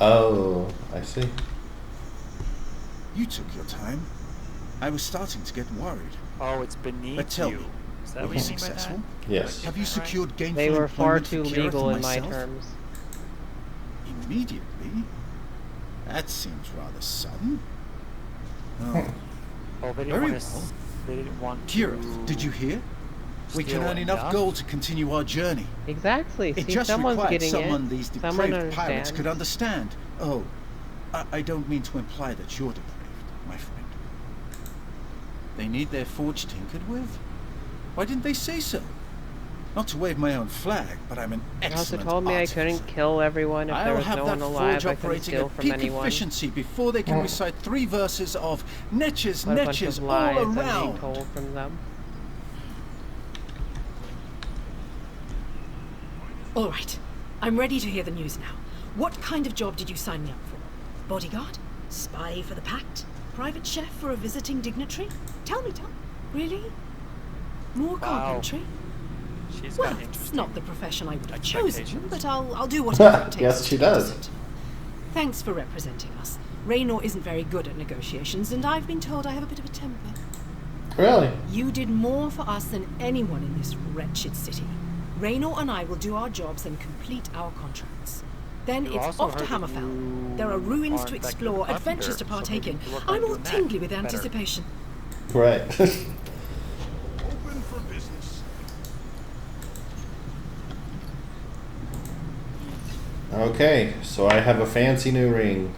Oh, I see. You took your time. I was starting to get worried. Oh, it's beneath But tell you. me, Is that were what you you mean by that? successful? Yes. Have you secured gainful They were far employment too for Kirith legal and in my myself? terms. Immediately? That seems rather sudden. Oh, Oh, they didn't very want to well. they didn't want to. Kirith, did you hear? We can steal earn enough gold to continue our journey. Exactly. It See, just someone's required getting someone it. these Someone depraved pirates understands. could understand. Oh, I don't mean to imply that you're depraved, my friend. They need their forge tinkered with? Why didn't they say so? Not to wave my own flag, but I'm an They also excellent told me I artificer. couldn't kill everyone if there I'll was have no that one alive. forge I couldn't operating steal at from peak anyone. efficiency before they can recite 3 verses of Netches, What a bunch Netches of all lies I'm being around. told from them. All right. I'm ready to hear the news now. What kind of job did you sign me up for? Bodyguard? Spy for the Pact? Private chef for a visiting dignitary? Tell me. Really? More carpentry? She's Well, got it's interesting not the profession I would have chosen, expectations. but I'll do whatever it takes. Yes, she to get does. it. Thanks for representing us. Raynor isn't very good at negotiations, and I've been told I have a bit of a temper. Really? You did more for us than anyone in this wretched city. Raynor and I will do our jobs and complete our contracts. Then You it's also off to heard that Hammerfell. you There are ruins aren't to that good explore, of a adventures to carpenter, so partake maybe in. you work on I'm all doing that tingly with better. anticipation. Right. Open for business. Okay, so I have a fancy new ring.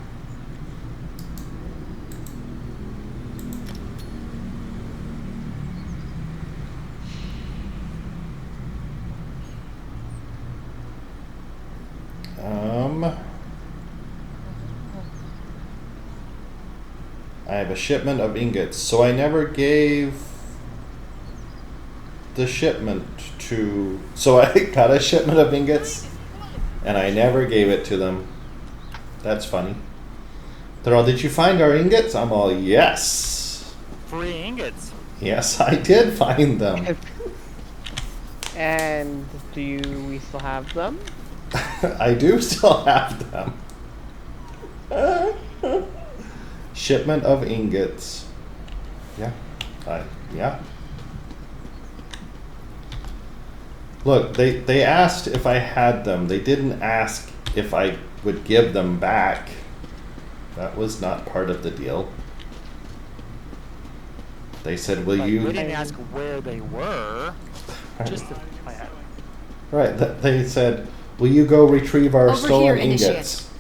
I have a shipment of ingots, so I never gave the shipment to. So I got a shipment of ingots, and I never gave it to them. That's funny. They're all, did you find our ingots? I'm all, yes. Free ingots. Yes, I did find them. And we still have them? I do still have them. Shipment of ingots. Yeah. Yeah. Look, they asked if I had them. They didn't ask if I would give them back. That was not part of the deal. They said, will But you... we didn't ask where they were. Just if I had them. Right, they said, will you go retrieve our Over stolen here, Initiate. ingots?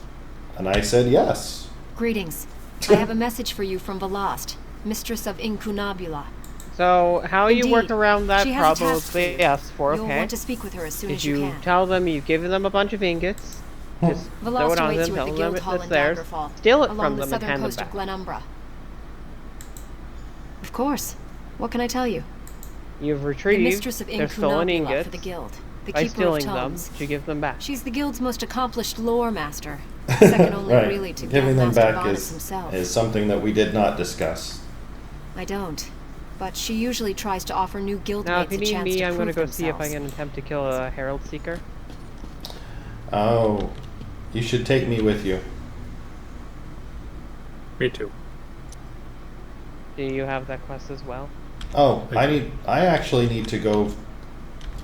And I said, yes. Greetings. I have a message for you from Velast, mistress of Incunabula. So, how you worked Indeed. around that She has a task for probably you. asked for, You'll okay? want to speak with her as soon Did as you you can. tell them you've given them a bunch of ingots? Just throw Velast it on awaits them, you at tell the them guild hall it's in theirs, Daggerfall, steal it along from the them and southern hand them coast of back. Glenumbra. Of course. What can I tell you? You've The retrieved mistress of their stolen Incunabula ingots for the guild, the by keeper of stealing them tomes. to give them back. She's the guild's most accomplished lore master, second only Right. really to Giving them Guildmaster back Varus himself. is something that we did not discuss. I don't. But she usually tries to offer new guildmates Now, if you a need chance me, to I'm prove gonna go see if I themselves. can attempt to kill a Herald Seeker. Oh, you should take me with you. Me too. Do you have that quest as well? Oh, I actually need to go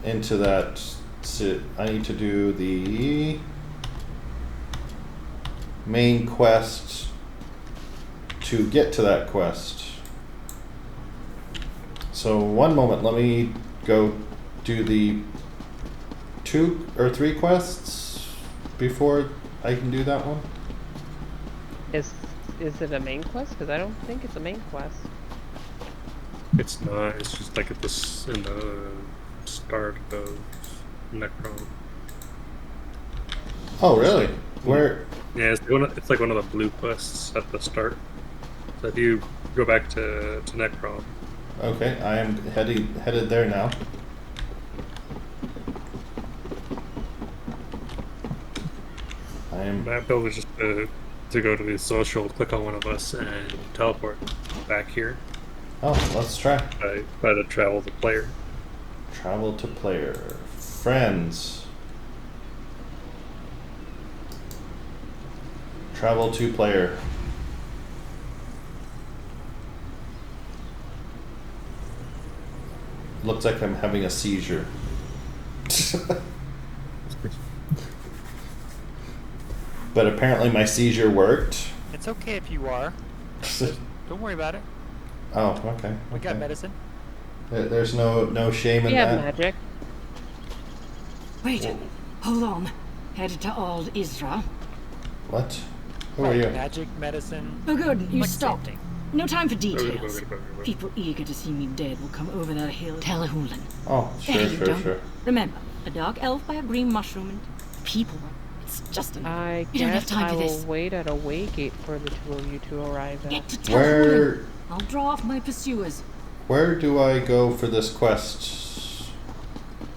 into that. I need to do the main quest to get to that quest. So one moment, let me go do the 2 or 3 quests before I can do that one. Is it a main quest? Because I don't think it's a main quest. It's not. It's just like at this in the start of Necron. Oh, really? Where? Yeah, it's like one of the blue quests at the start. So if you go back to Necron, Okay, I am headed there now. I am. map build is just to go to the social, click on one of us, and teleport back here. Oh, let's try. By the travel to player. Travel to player. Friends. Travel to player. Looks like I'm having a seizure. But apparently my seizure worked. It's okay if you are. Don't worry about it. Oh, okay. We got okay. medicine. There's no shame in We have that. magic. Wait, hold on. Headed to Old Isra. What? Who are you? Magic, medicine. Oh good, you like the same stopped. thing. No time for details. Boogie. People eager to see me dead will come over that hill. Telehulan. Oh, There you sure. don't. Remember, a dark elf by a green mushroom and people. It's just an. I You don't have guess time I for will this. wait at a waygate for the two of you to arrive at. Get to Where- Telehulan. I'll draw off my pursuers. Where do I go for this quest?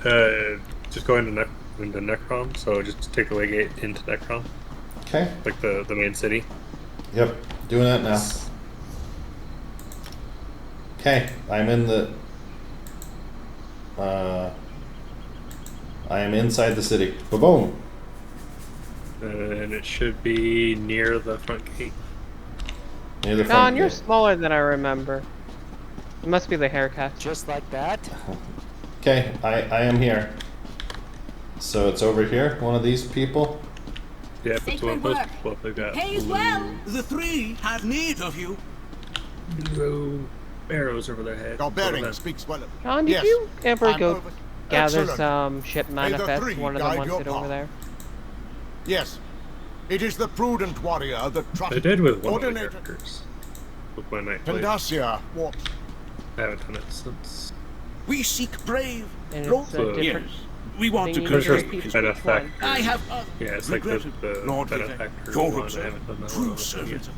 Just go into Necrom, so just take the Waygate into Necrom, Okay. like the main city. Yep. Doing that now. Okay. I'm in the. I am inside the city. Boom. And it should be near the front gate. Near the Don, front you're gate. smaller than I remember. It must be the haircut. Just like that. Okay, I am here. So it's over here. One of these people. Yeah, it's one of those work. people. They've got Pays well. The three have need of you. blue arrows over their head. Your Over bearing them. speaks well. Don, did Yes, you ever I'm go over- gather Excellent. some ship May the manifests? three One of them guide wants your it over path. there. Yes. It is the prudent warrior that I trusts. did with one of the Ordinator characters. With my night blade. Pandacia, what? I haven't done it since. We seek brave. And Lord- it's a different We want to thingy. Pretty sure convey it's Which benefactor. one? I have Yeah, it's like regretted. the Lord Vivek, benefactor your one. I observer, haven't done that true one. servant.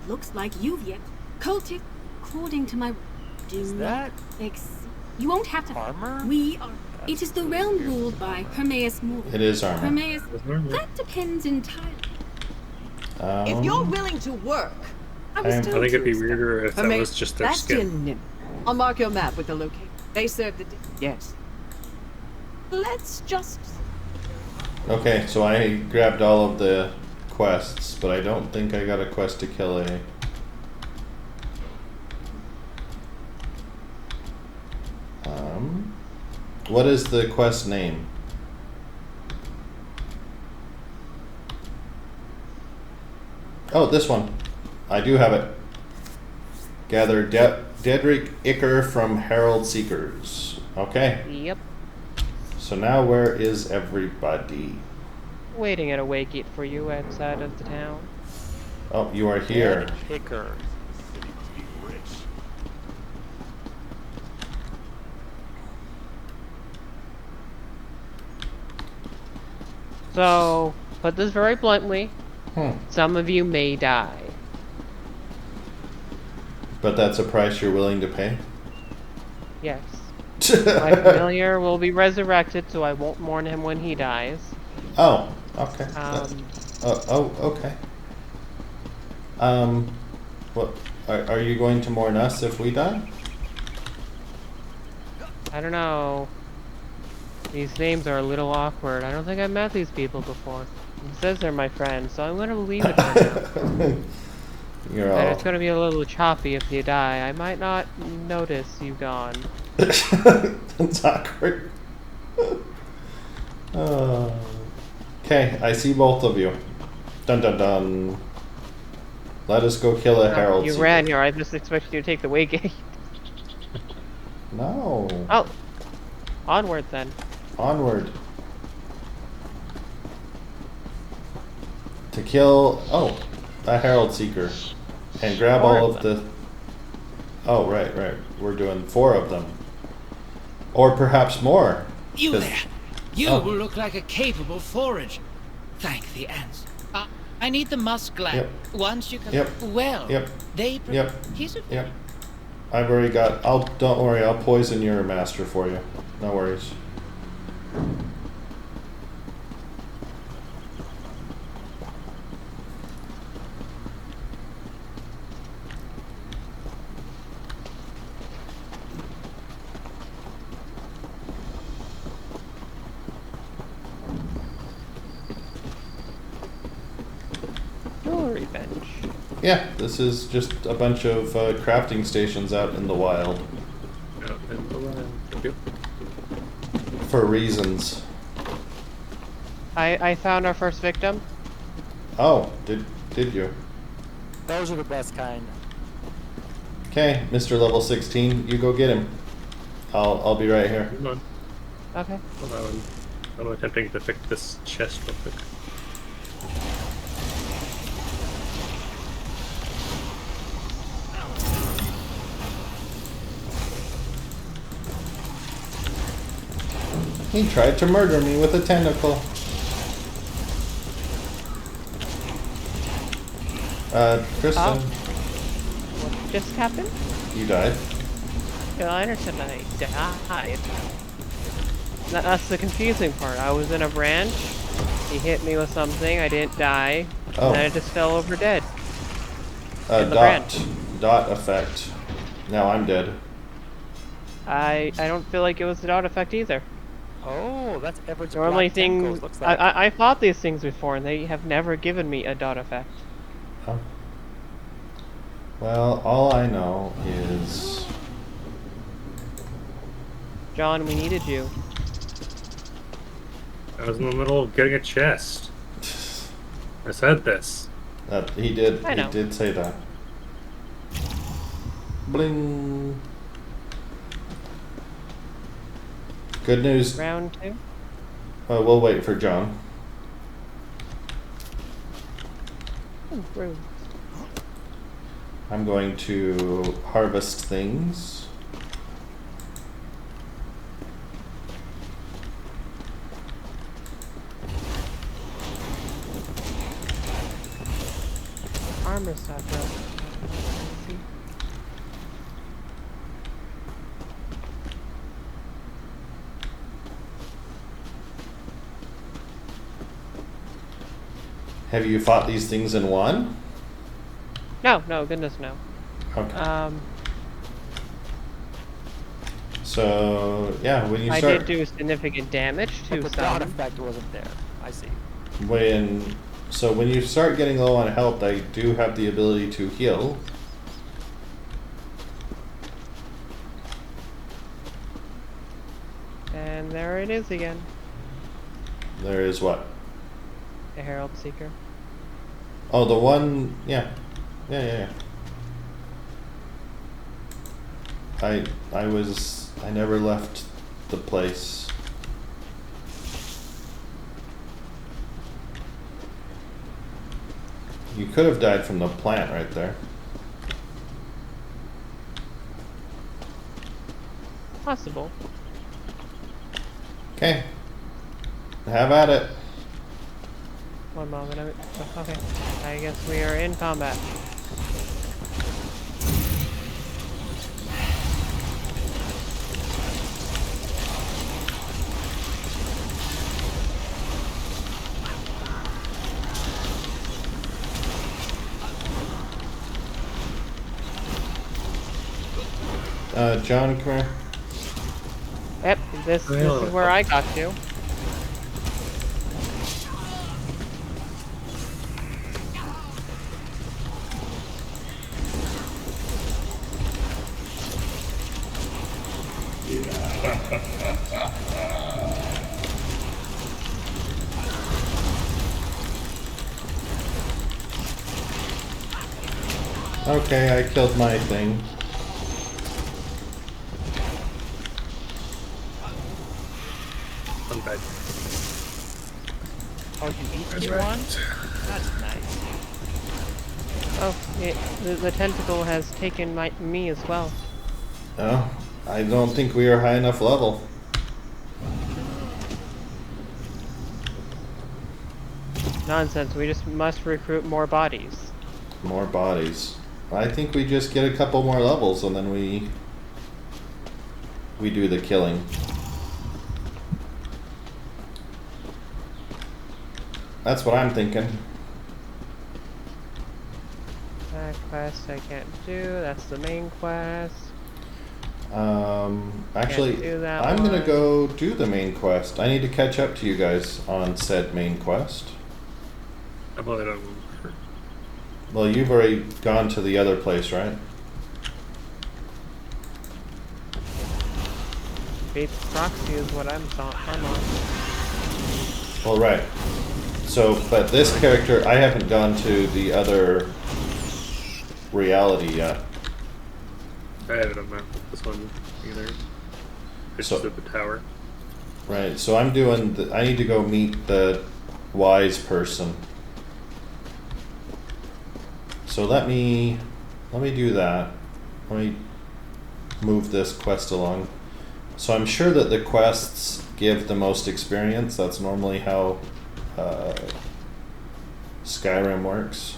Looks like you've yet. Cultic, according to my. Do Is not that You won't have to. armor? We are. It is the realm ruled by Hermaeus Moore. It is armor. Hermaeus. armor. That depends entirely. If you're willing to work, I was I told I think it'd be to. weirder if that was just their skin. Bastion. I'll mark your map with the location. They serve the. Yes. Let's just. Okay, so I grabbed all of the quests, but I don't think I got a quest to kill a. What is the quest name? Oh, this one. I do have it. Gather Dedrick Icker from Herald Seekers. Okay, Yep. so now where is everybody? Waiting at a waygate for you outside of the town. Oh, you are here. Picker. So, put this very bluntly, some of you may die. But that's a price you're willing to pay? Yes. My familiar will be resurrected, so I won't mourn him when he dies. Oh, okay. Um, Okay. What are you going to mourn us if we die? I don't know. These names are a little awkward. I don't think I've met these people before. It says they're my friends, so I'm gonna leave it for now. You're And all. it's gonna be a little choppy if you die. I might not notice you gone. That's awkward. Okay, I see both of you. Dun dun dun. Let us go kill a herald. You seeker. ran here. I just expected you to take the waygate. No. Oh, onward then. Onward. To kill. Oh, a herald seeker, and grab Four all of of the. Oh right, right. We're doing 4 of them, or perhaps more. You 'cause- there. You Oh. look like a capable forager. Thank the ants. I need the musk gland. Yep. Once you can. Yep. Well. Yep. They. Yep. He's a. Yep. I've already got. Don't worry. I'll poison your master for you. No worries. Jewelry bench. Yeah, this is just a bunch of crafting stations out in the wild Yeah, and the line. Yep. for reasons. I found our first victim. Oh, did you? Those are the best kind. Okay, Mr. Level 16, you go get him. I'll be right here. Hold on. Okay. Hold on. I'm attempting to fix this chest real quick. He tried to murder me with a tentacle. Kristen, What just happened? you died. Bill Anderson, I died. That's the confusing part. I was in a branch. He hit me with something. I didn't die. Oh. And then I just fell over dead. In the branch. Dot effect. Now I'm dead. I don't feel like it was the dot effect either. Oh, that's Everett's Normally black tentacles, things looks like. I fought these things before and they have never given me a dot effect. Oh. Well, all I know is... John, we needed you. I was in the middle of getting a chest. I said this. He did. I know. He did say that. Bling. Good news. Round 2? We'll wait for John. Rude. I'm going to harvest things. Armor stuff, bro. Have you fought these things in one? No, goodness no. Okay. So yeah, when you I start did do significant damage to But the dot some. effect wasn't there. I see. when you start getting low on health, I do have the ability to heal. And there it is again. There is what? The Herald Seeker. Oh, the one. Yeah. Yeah. I never left the place. You could have died from the plant right there. Possible. Okay. Have at it. One moment. Okay. I guess we are in combat. John, come here. Yep, this is where I got to. Okay, I killed my thing. I'm dead. Oh, you eat one? That's nice. Oh, the tentacle has taken me as well. Oh, I don't think we are high enough level. Nonsense, we just must recruit more bodies. More bodies. I think we just get a couple more levels and then we do the killing. That's what I'm thinking. That quest I can't do, that's the main quest. Actually, Can't do that I'm gonna one. go do the main quest. I need to catch up to you guys on said main quest. I believe it. Well, you've already gone to the other place, right? Fate's Proxy is what I'm on. Well, right. So, but this character, I haven't gone to the other reality yet. I haven't met this one either. It's So- just at the tower. Right, so I'm doing, I need to go meet the wise person. So let me do that. Let me move this quest along. So I'm sure that the quests give the most experience. That's normally how Skyrim works.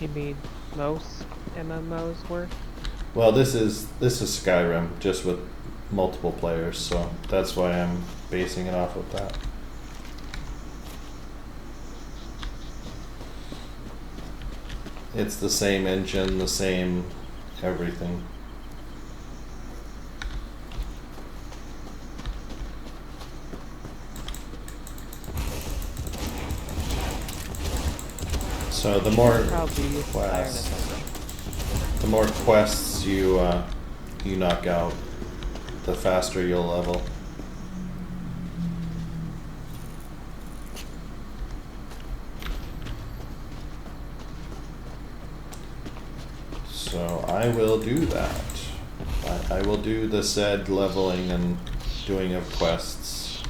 You mean most MMOs work? Well, this is Skyrim, just with multiple players, so that's why I'm basing it off of that. It's the same engine, the same everything. So the more Probably use iron quests, essence. the more quests you knock out, the faster you'll level. So I will do that. I will do the said leveling and doing of quests.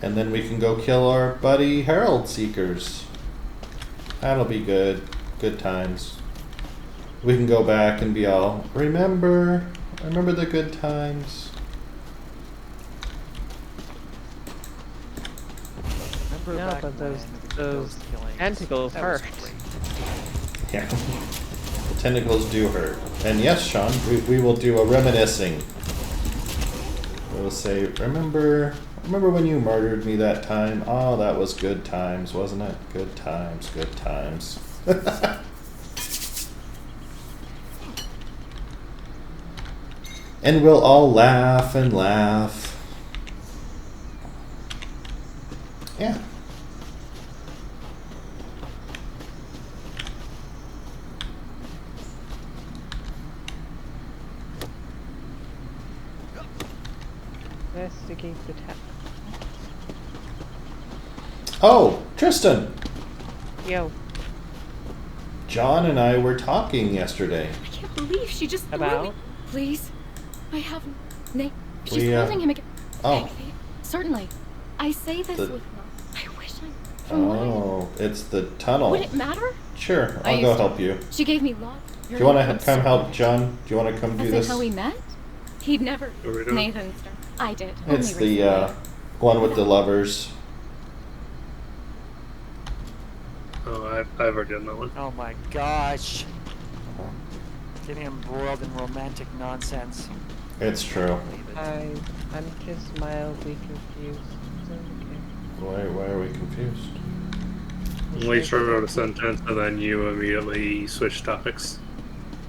And then we can go kill our buddy Herald Seekers. That'll be good. Good times. We can go back and be all, remember the good times. Remember No, back but those when the those ghost killings? tentacles That was hurt. great. Yeah. The tentacles do hurt. And yes, Sean, we will do a reminiscing. We'll say, remember when you murdered me that time? Oh, that was good times, wasn't it? Good times, good times. And we'll all laugh and laugh. Yeah. Investigate the tower. Oh, Tristan! Yo, John and I were talking yesterday. I can't believe she just threw About? me. Please, I have Nate. She's We, holding him again. Oh. Certainly. I say this The- with love. I wish I. From what I- Oh, it's the tunnel. Would it matter? Sure, I I'll go used to- help you. She gave me love. Do you want to come help John? Do you want to come do As in this? how we met? He'd never. What are we doing? Nathan. I did. It's only the recently. one with the lovers. Oh, I've already done that one. Oh my gosh. Getting embroiled in romantic nonsense. It's true. I'm just mildly confused. So, okay. Why are we confused? Lisa wrote a sentence and then you immediately switched topics.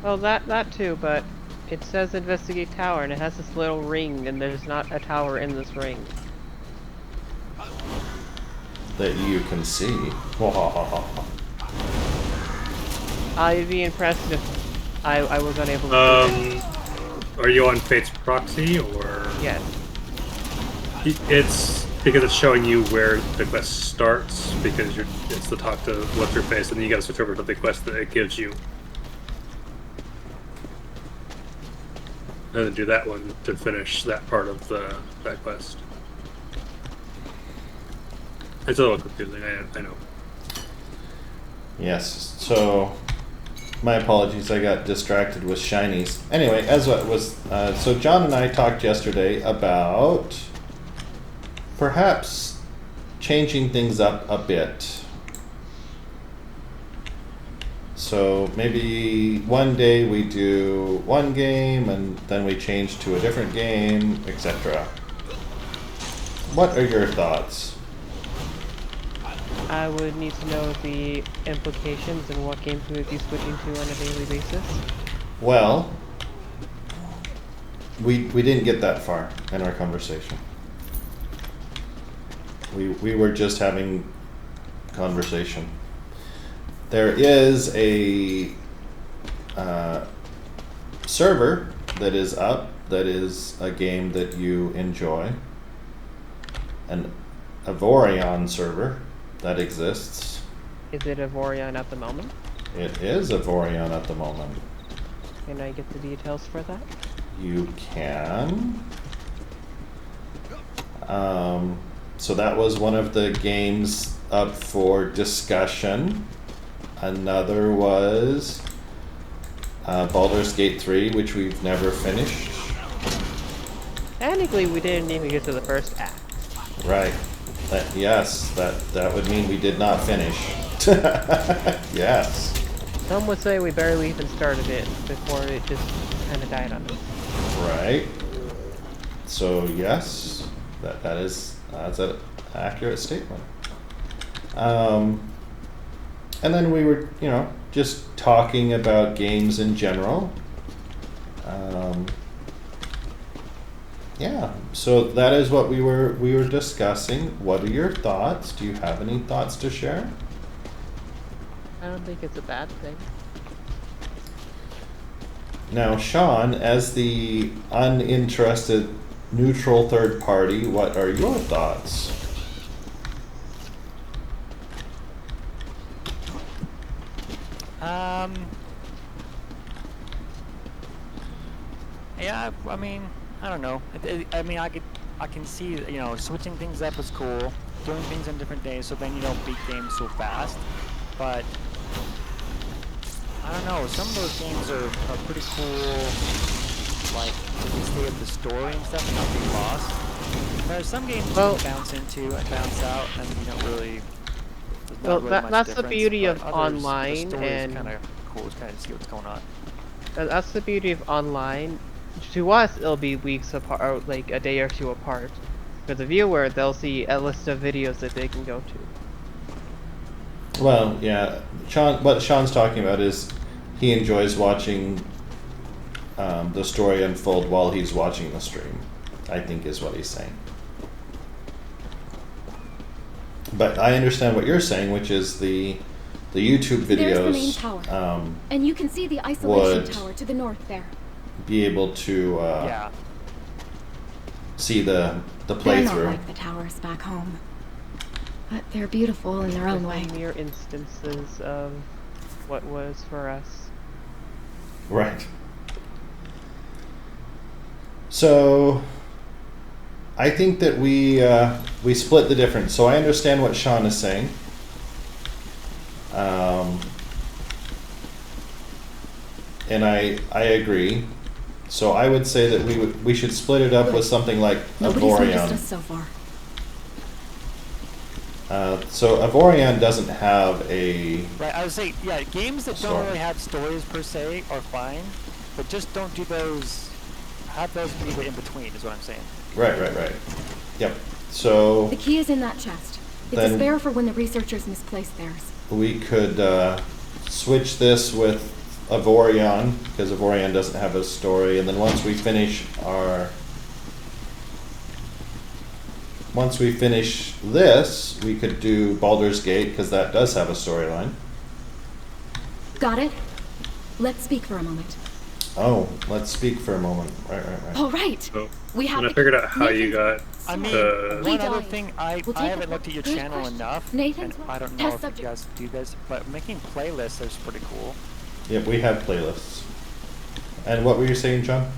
Well, that too, but it says investigate tower, and it has this little ring, and there's not a tower in this ring. That you can see. I'd be impressed if I was unable to see it. Are you on Fate's proxy or? Yes. It's because it's showing you where the quest starts because it's the talk to what's her face, and then you got to switch over to the quest that it gives you, and then do that one to finish that part of that quest. It's a little confusing, I know. Yes. So, my apologies. I got distracted with shinies. Anyway, as what was so John and I talked yesterday about perhaps changing things up a bit. So maybe one day we do one game and then we change to a different game, etc. What are your thoughts? I would need to know the implications and what games we would be switching to on a daily basis. Well, we didn't get that far in our conversation. We were just having conversation. There is a server that is up that is a game that you enjoy, an Avorion server that exists. Is it Avorion at the moment? It is Avorion at the moment. Can I get the details for that? You can. So that was one of the games up for discussion. Another was Baldur's Gate 3, which we've never finished. Technically, we didn't even get to the first act. Right. Yes, that would mean we did not finish. Yes. Some would say we barely even started it before it just kind of died on us. Right. So yes, that's an accurate statement. And then we were, just talking about games in general. Yeah. So that is what we were discussing. What are your thoughts? Do you have any thoughts to share? I don't think it's a bad thing. Now, Sean, as the uninterested neutral third party, what are your thoughts? Yeah, I mean, I don't know. I mean, I can see, switching things up is cool, doing things on different days, so then you don't beat games so fast. But I don't know. Some of those games are pretty cool. Like, if you stay with the story and stuff, and not be lost. There's some games you can bounce into and bounce out, and you don't really. Well, much that's the difference, beauty of but others, online, the story is and kind of cool to kind of see what's going on. that's the beauty of online. To us, it'll be weeks apart, like a day or two apart. For the viewer, they'll see a list of videos that they can go to. Well, yeah. What Sean's talking about is he enjoys watching the story unfold while he's watching the stream, I think is what he's saying. But I understand what you're saying, which is the YouTube videos. There's the main tower. And you can see the isolation tower to the north there. Be able to see the They're playthrough. not like the towers back home. But they're beautiful in their own way. Mere instances of what was for us. Right. So I think that we split the difference. So I understand what Sean is saying. And I agree. So I would say that we should split it up with something like Nobody's noticed Avorion. us so far. So Avorion doesn't have a. Right, I would say, yeah, games that Story. don't really have stories per se are fine, but just don't do those. Have those be the in between, is what I'm saying. Right. Yep. So The key is in that chest. It's Then- a spare for when the researchers misplaced theirs. we could switch this with Avorion, because Avorion doesn't have a story, and then once we finish this, we could do Baldur's Gate, because that does have a storyline. Got it? Let's speak for a moment. Oh, let's speak for a moment. Right. All right. So, We have when I the- figured out how Nathan, you got I mean, the one other died. thing, I We'll take haven't a looked at your good channel question. enough, Nathan's and I don't know test if subject. you guys do this, but making playlists is pretty cool. Yep, we have playlists. And what were you saying, John?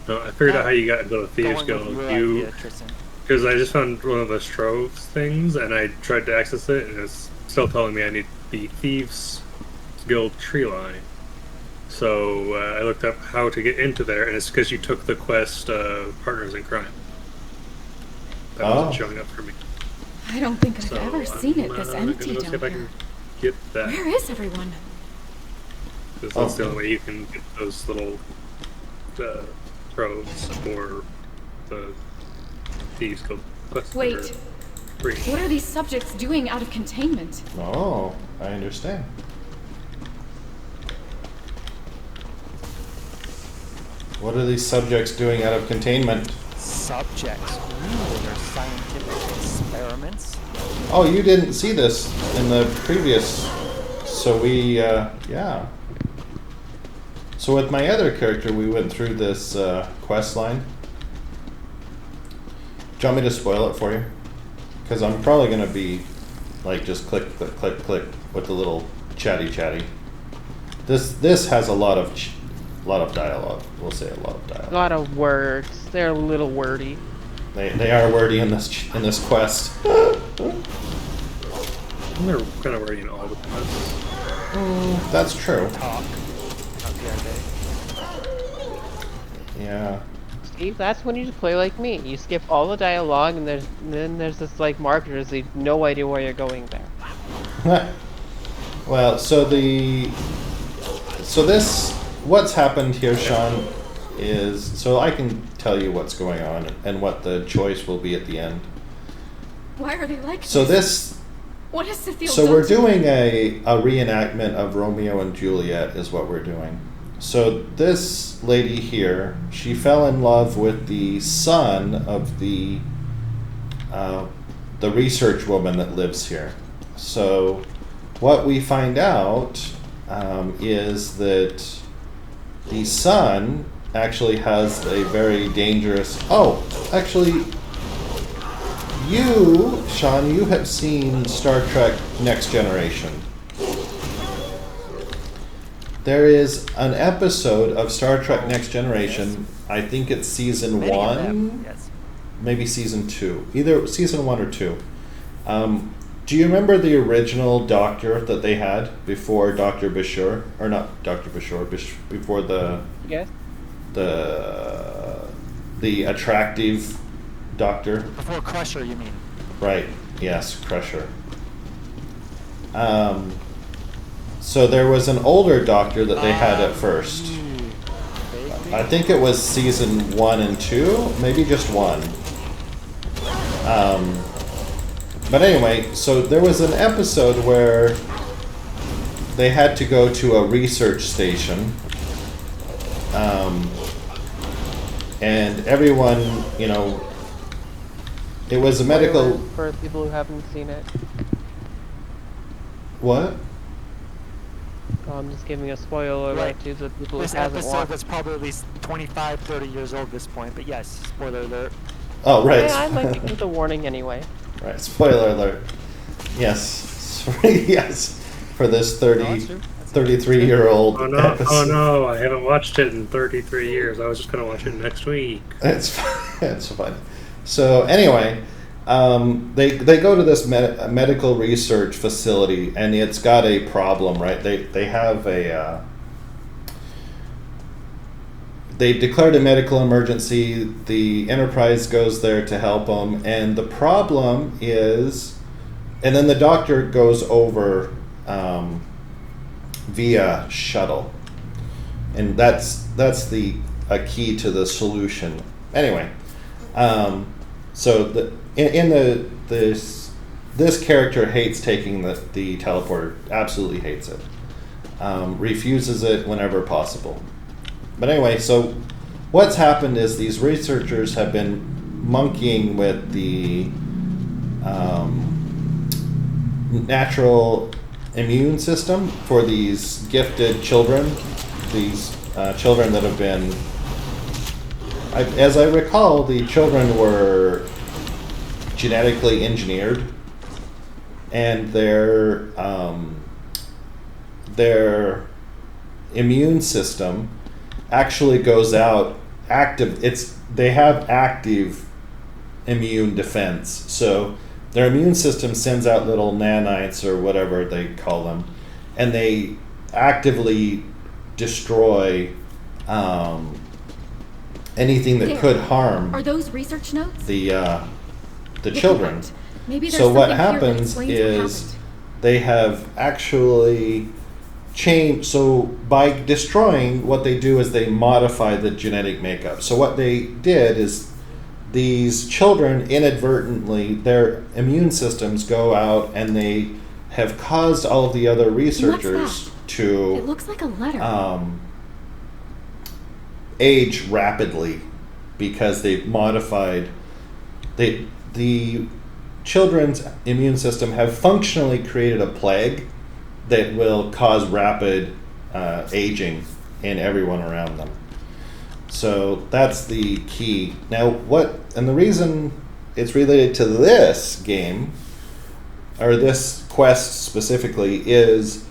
No, I figured out how you got into the Thieves Going with Guild. your idea, Tristan. Because I just found one of the Stroves things, and I tried to access it, and it's still telling me I need the Thieves Guild tree line. So I looked up how to get into there, and it's because you took the quest Partners in Crime. That wasn't showing up for me. I don't think I've So ever seen it this I'm empty gonna see if I down can here. get that. Where is everyone? Because that's the only way you can get those little troves for the Thieves Guild quest. Wait. that are free. What are these subjects doing out of containment? Oh, I understand. What are these subjects doing out of containment? Subjects. Ooh, they're scientific experiments. Oh, you didn't see this in the previous. So we, yeah. So So with my other character, we went through this quest line. Do you want me to spoil it for you? Because I'm probably going to be like just click, click, click, click with the little chatty. This has a lot of dialogue. We'll say a lot of dialogue. A lot of words. They're a little wordy. They are wordy in this quest. They're kind of wordy in all the quests. That's true. Talk. Yeah. See, that's when you just play like me. You skip all the dialogue, and then there's this like markers. So you have no idea where you're going there. Well, so what's happened here, Sean, is so I can tell you what's going on and what the choice will be at the end. Why are they like So this? What has Cecile So done we're to doing a reenactment of Romeo and Juliet is what we're doing. So this lady here, she fell in love with the son of the research woman that lives here. So what we find out is that the son actually has a very dangerous... Oh, actually, you, Sean, you have seen Star Trek Next Generation. There is an episode of Star Trek Next Generation, I think it's season 1, Yes. maybe season 2, either season 1 or 2. Do you remember the original doctor that they had before Dr. Bashir? Or not Dr. Bashir, before the Yes. the attractive doctor? Before Crusher, you mean? Right, yes, Crusher. So there was an older doctor that they had at first. I think it was season 1 and 2, maybe just 1. But anyway, so there was an episode where they had to go to a research station. And everyone, it was a medical... For people who haven't seen it. What? I'm just giving a spoiler alert to the people This who haven't episode watched. was probably at least 25, 30 years old at this point, but yes, spoiler alert. Oh, right. Yeah, I'd like to give the warning anyway. Right, spoiler alert. Yes. Yes. For this 33-year-old Oh no! episode. Oh no! I haven't watched it in 33 years. I was just gonna watch it next week. It's fun. So anyway, they go to this medical research facility, and it's got a problem, right? They have a they declared a medical emergency. The Enterprise goes there to help them, and the problem is, and then the doctor goes over via shuttle, and that's a key to the solution. Anyway, so this character hates taking the teleporter, absolutely hates it, refuses it whenever possible. But anyway, so what's happened is these researchers have been monkeying with the natural immune system for these gifted children, these children that have been, as I recall, the children were genetically engineered, and their immune system actually goes out active. They have active immune defense. So their immune system sends out little nanites or whatever they call them, and they actively destroy anything that could harm Are those research notes? the children. Maybe there's So what something here that happens explains what is happened. they have actually changed. So by destroying, what they do is they modify the genetic makeup. So what they did is these children inadvertently, their immune systems go out, and they have caused all of the other researchers to It looks like a letter. age rapidly because they've modified the children's immune system have functionally created a plague that will cause rapid aging and everyone around them. So that's the key. Now, and the reason it's related to this game, or this quest specifically, is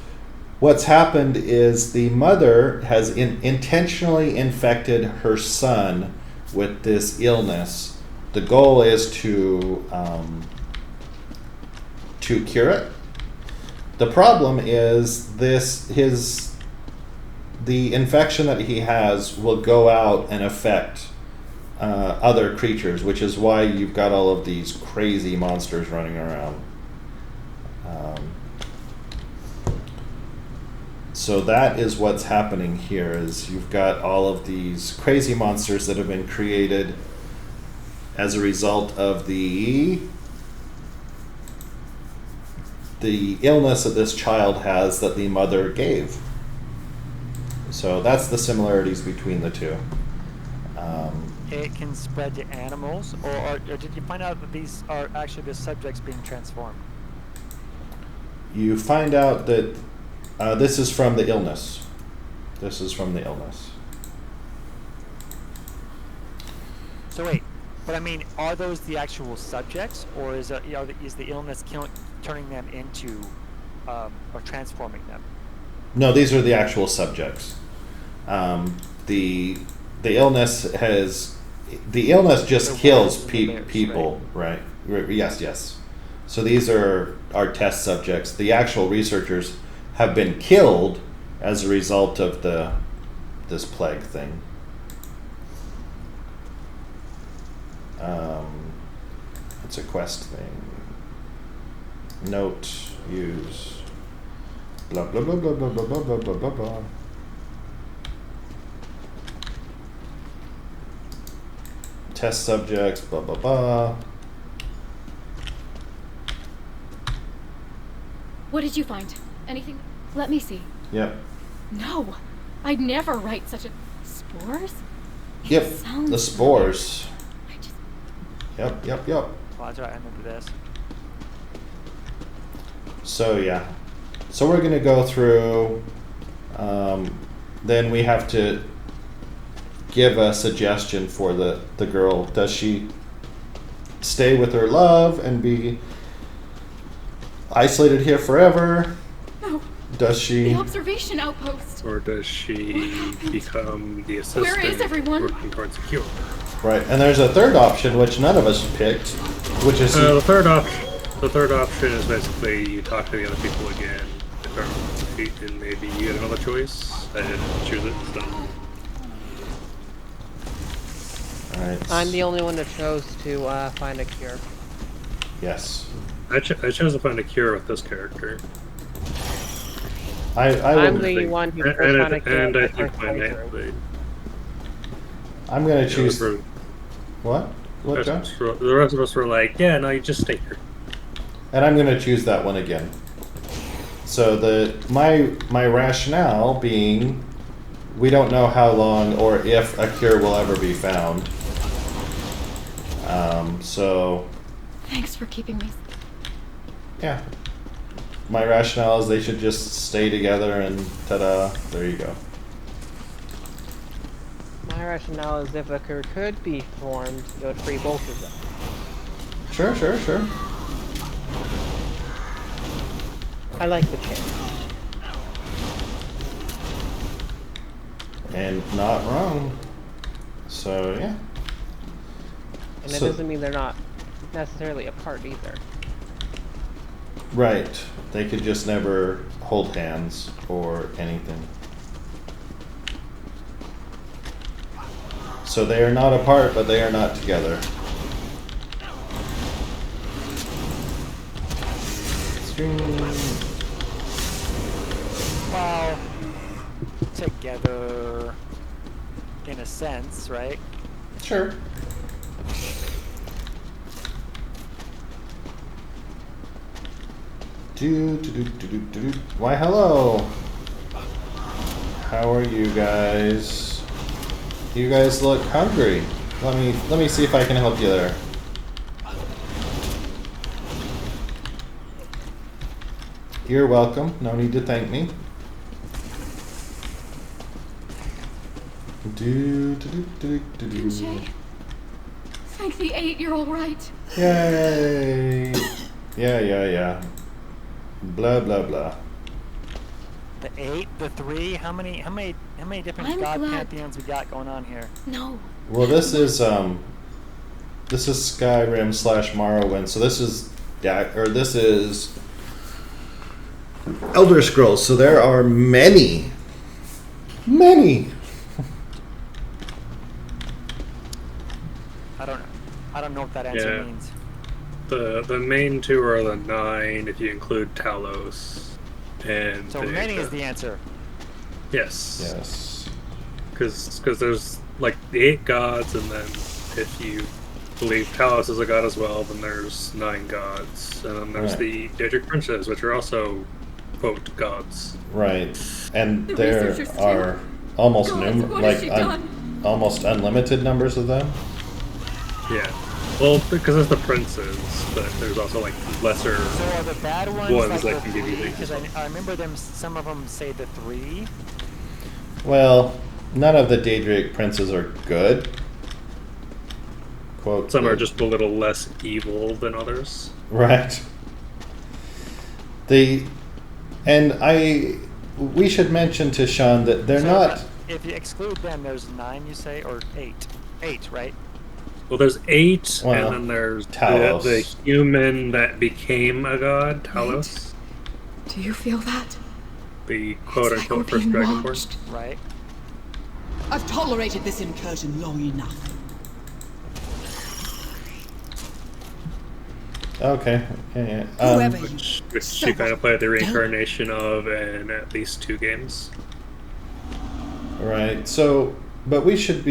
what's happened is the mother has intentionally infected her son with this illness. The goal is to cure it. The problem is the infection that he has will go out and affect other creatures, which is why you've got all of these crazy monsters running around. So that is what's happening here, is you've got all of these crazy monsters that have been created as a result of the illness that this child has that the mother gave. So that's the similarities between the two. It can spread to animals, or did you find out that these are actually the subjects being transformed? You find out that this is from the illness. This is from the illness. So wait, but I mean, are those the actual subjects, or is the illness turning them into, or transforming them? No, these are the actual subjects. The illness just kills people, right? Yes. So these are our test subjects. The actual researchers have been killed as a result of this plague thing. It's a quest thing. Note, use, blah blah blah blah blah blah blah blah blah blah. Test subjects, blah blah blah. What did you find? Anything? Let me see. Yep. No, I'd never write such a... Spores? Yep, sounds the spores. Yep. Well, that's right, I'm into this. So yeah. So we're gonna go through, then we have to give a suggestion for the girl. Does she stay with her love and be isolated here forever? No. Does she... The observation outpost. Or does she become the assistant Where is everyone? working towards a cure? Right, and there's a third option which none of us picked, which is... The third option is basically you talk to the other people again, and maybe you get another choice. I didn't choose it, so... Alright. I'm the only one that chose to find a cure. Yes. I chose to find a cure with this character. I'm the one who first found a cure. And I think my mate would. I'm gonna choose... What? What, John? The rest of us were like, yeah, no, you just stay here. And I'm gonna choose that one again. So my rationale being, we don't know how long or if a cure will ever be found. So... Thanks for keeping me... Yeah. My rationale is they should just stay together and ta-da, there you go. My rationale is if a cure could be formed, it would free both of them. Sure. I like the chance. And not wrong. So, yeah. And that doesn't mean they're not necessarily apart either. Right. They could just never hold hands or anything. So they are not apart, but they are not together. Well, together in a sense, right? Sure. Why, hello. How are you guys? You guys look hungry. Let me see if I can help you there. You're welcome. No need to thank me. Pinche, thank the 8 you're all right. Yay! Yeah. Blah blah blah. The 8, the 3. How many different I'm god glad- pantheons we got going on here? No. Well, this is Skyrim / Morrowind. So this is this is Elder Scrolls. So there are many. I don't know what that answer Yeah. means. The main two are the 9 if you include Talos. And So the, many is the answer. Yes. Yes. Because there's like the 8 gods, and then if you believe Talos is a god as well, then there's 9 gods. And then there's Right. the Daedric princes, which are also, quote, gods. Right. And The there researchers too. are almost God, what has she done? almost unlimited numbers of them. Yeah. Well, because there's the princes, but there's also like lesser So are the bad ones, ones like that the can give you 3? things. Because I remember them. Some of them say the 3. Well, none of the Daedric princes are good. Quote. Some are good. just a little less evil than others. Right. We should mention to Sean that they're So, not. If you exclude them, there's 9. You say, or 8? 8, right? Well, there's 8, Well, and then there's Talos. the human that became a god, Talos. Do you feel that? The It's like quote-unquote we're first being dragonborn. watched. Right. I've tolerated this incursion long enough. Okay. Yeah. Whoever you Which So you kind of play the what? reincarnation of in at least 2 games. Right. So, but we should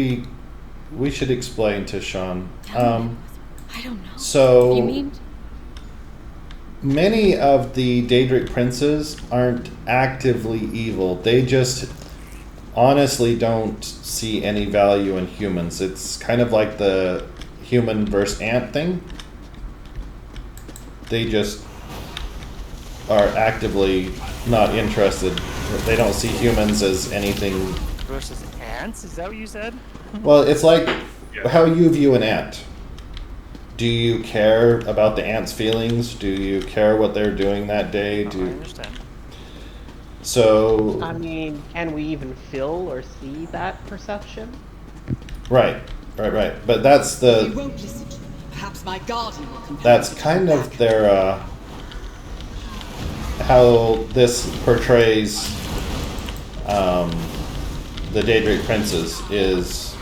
explain to Sean. I don't know. So You mean? many of the Daedric princes aren't actively evil. They just honestly don't see any value in humans. It's kind of like the human versus ant thing. They just are actively not interested. They don't see humans as anything. Versus ants? Is that what you said? Well, it's like how you view an ant. Do you care about the ant's feelings? Do you care what they're doing that day? I understand. So I mean, can we even feel or see that perception? right. But that's You won't listen to me. Perhaps my guardian will compel that's you to kind come of back. their how this portrays the Daedric princes is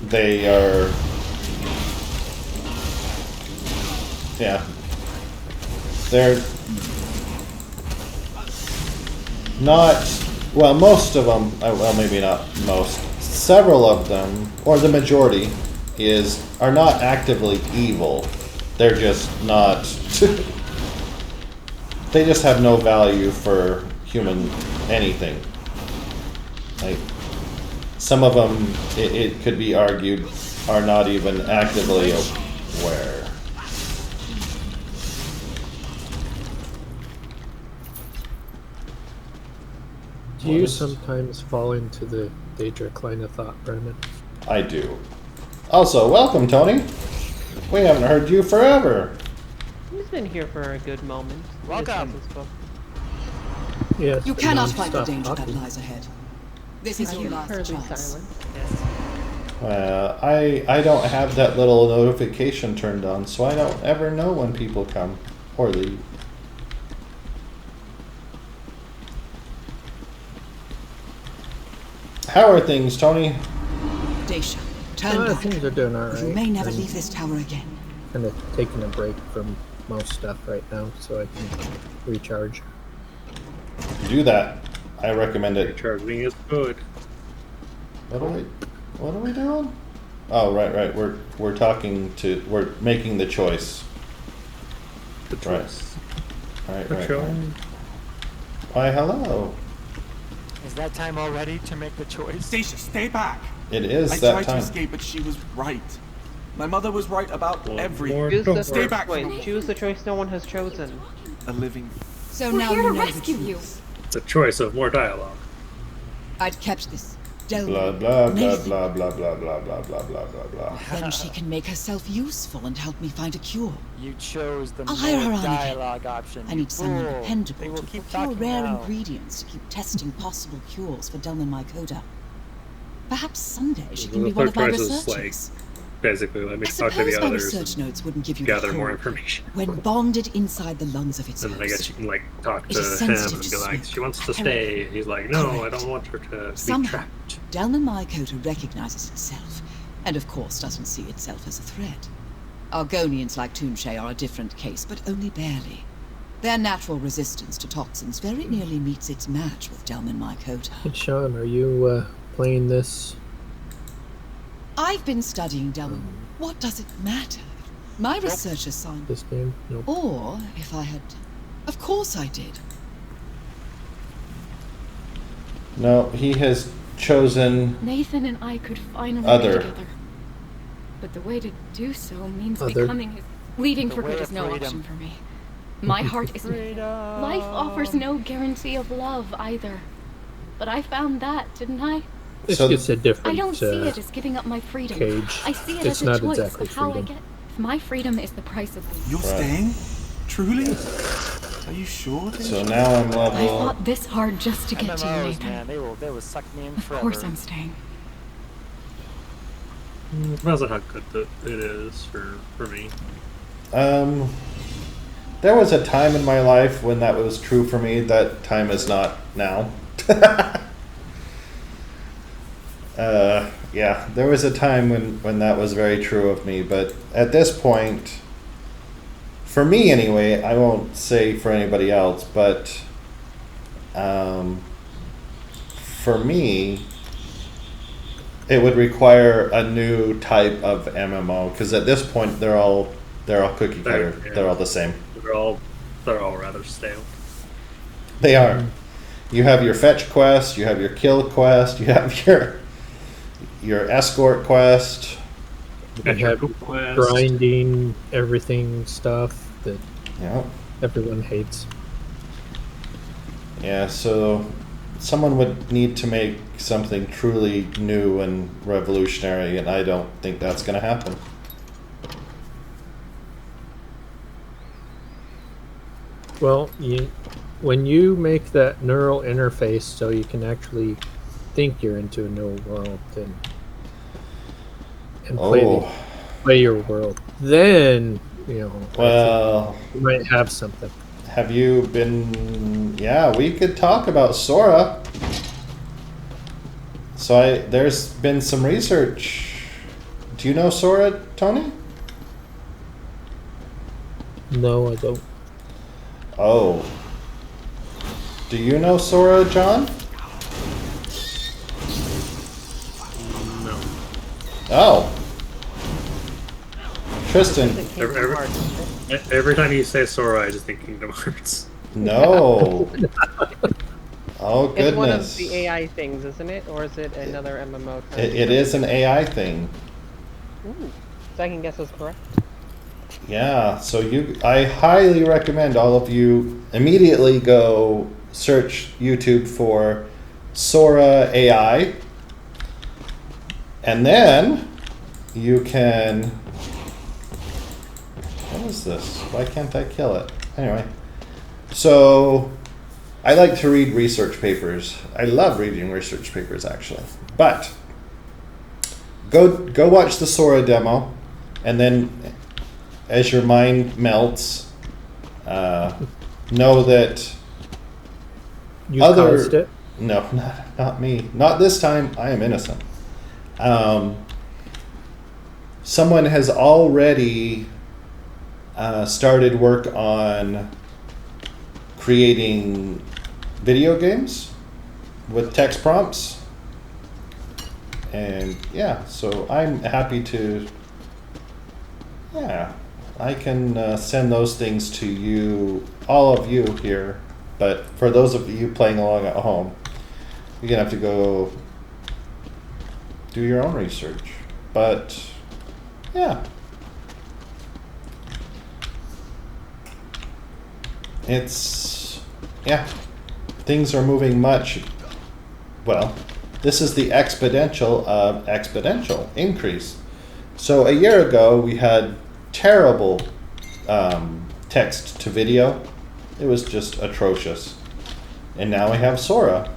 they are they're not well most of them well maybe not most several of them or the majority are not actively evil. They're just not they just have no value for human anything. Like some of them it could be argued are not even actively aware. Do you sometimes fall into the Daedric line of thought, Brandon? I do. Also, welcome, Tony. We haven't heard you forever. He's been here for a good moment. He just Welcome. hasn't spoken. Yes. You cannot find the non-stop danger that talking. lies ahead. This is Are your you last currently chance. silent? Well, I don't have that little notification turned on, so I don't ever know when people come or leave. How are things, Tony? Dacia, turn back. Things are doing alright. You may never I'm leave this tower again. kind of taking a break from most stuff right now so I can recharge. Do that. I recommend it. Recharging is good. What are we doing? Oh, right. We're making the choice. The choice. Right. The choice. Why, hello. Is that time already to make the choice? Dacia, stay back. It is I that tried time. to escape, but she was right. My mother was right about everything. Choose the Stay first back. choice. Choose the choice no one has chosen. A living. So We're now here you to know the rescue you. truth. It's a choice of more dialogue. I'd kept this. Blah, blah, blah, blah, blah, blah, blah, blah, blah, blah, blah, blah. Then she can make herself useful and help me find a cure. You chose the I'll hire her more on again. dialogue option. I you need someone fool. They dependable will to keep procure talking rare now. ingredients to keep testing possible cures for Delman Mycota. Perhaps someday she can The be one third of our price is researchers. basically let me I talk to suppose the my others research and notes wouldn't give you gather the more whole. information. When bonded inside the lungs of its And then I host, guess you can like talk It to is him sensitive and to be like, smell. she wants to Correct. stay. He's like, no, I Correct. don't want her to be somehow, trapped. Delman Mycota recognizes itself, and of course doesn't see itself as a threat. Argonians like Toonshay are a different case, but only barely. Their natural resistance to toxins very nearly meets its match with Delman Mycota. Hey, Sean, are you playing this? I've been studying Delman. What does it matter? My research assignment. This game? Nope. Or if I had. Of course I did. No, he has chosen Nathan and I could finally Other. be together. But the way to do so means Other. becoming his. Leading The for way good of is no freedom. option for me. My heart is. Life offers no guarantee of love either. But I found that, didn't I? It's, So- it's a different I don't see uh, it as giving up my freedom. cage. I see it It's as a not choice exactly of how I freedom. get. If my freedom is the price of the. You're staying? Truly? Are you sure? So now I'm I level. fought this hard just to get to you, MMOs, Nathan. man, they will suck me in Of forever. course I'm staying. Depends on how good it is for me. There was a time in my life when that was true for me. That time is not now. Yeah, there was a time when that was very true of me, but at this point, for me anyway, I won't say for anybody else, but for me, it would require a new type of MMO because at this point they're all cookie cutter. Yeah. They're all the same. They're all rather stale. They are. You have your fetch quest, you have your kill quest, you have your escort quest. You Got your have hoop quest. grinding everything stuff that Yeah. everyone hates. Yeah, so someone would need to make something truly new and revolutionary, and I don't think that's going to happen. Well, when you make that neural interface so you can actually think you're into a new world and Oh. play your world, then Well, you might have something. have you been? Yeah, we could talk about Sora. So there's been some research. Do you know Sora, Tony? No, I don't. Oh. Do you know Sora, John? No. Oh. Tristan. Every time you say Sora, I just think Kingdom Hearts. No. Oh, It's one of goodness. the AI things, isn't it? Or is it another MMO? kind of It thing? is an AI thing. Ooh, second guess was correct. Yeah, so I highly recommend all of you immediately go search YouTube for Sora AI. And then you can... What is this? Why can't I kill it? Anyway. So I like to read research papers. I love reading research papers actually. But go watch the Sora demo, and then as your mind melts, know that You caused it? No, not me. Not this time. I am innocent. Someone has already started work on creating video games with text prompts. And yeah, so I'm happy to, yeah, I can send those things to you, all of you here. But for those of you playing along at home, you're going to have to go do your own research. But yeah. It's, yeah, things are moving much, well, This is the exponential increase. So a year ago, we had terrible text to video. It was just atrocious. And now we have Sora.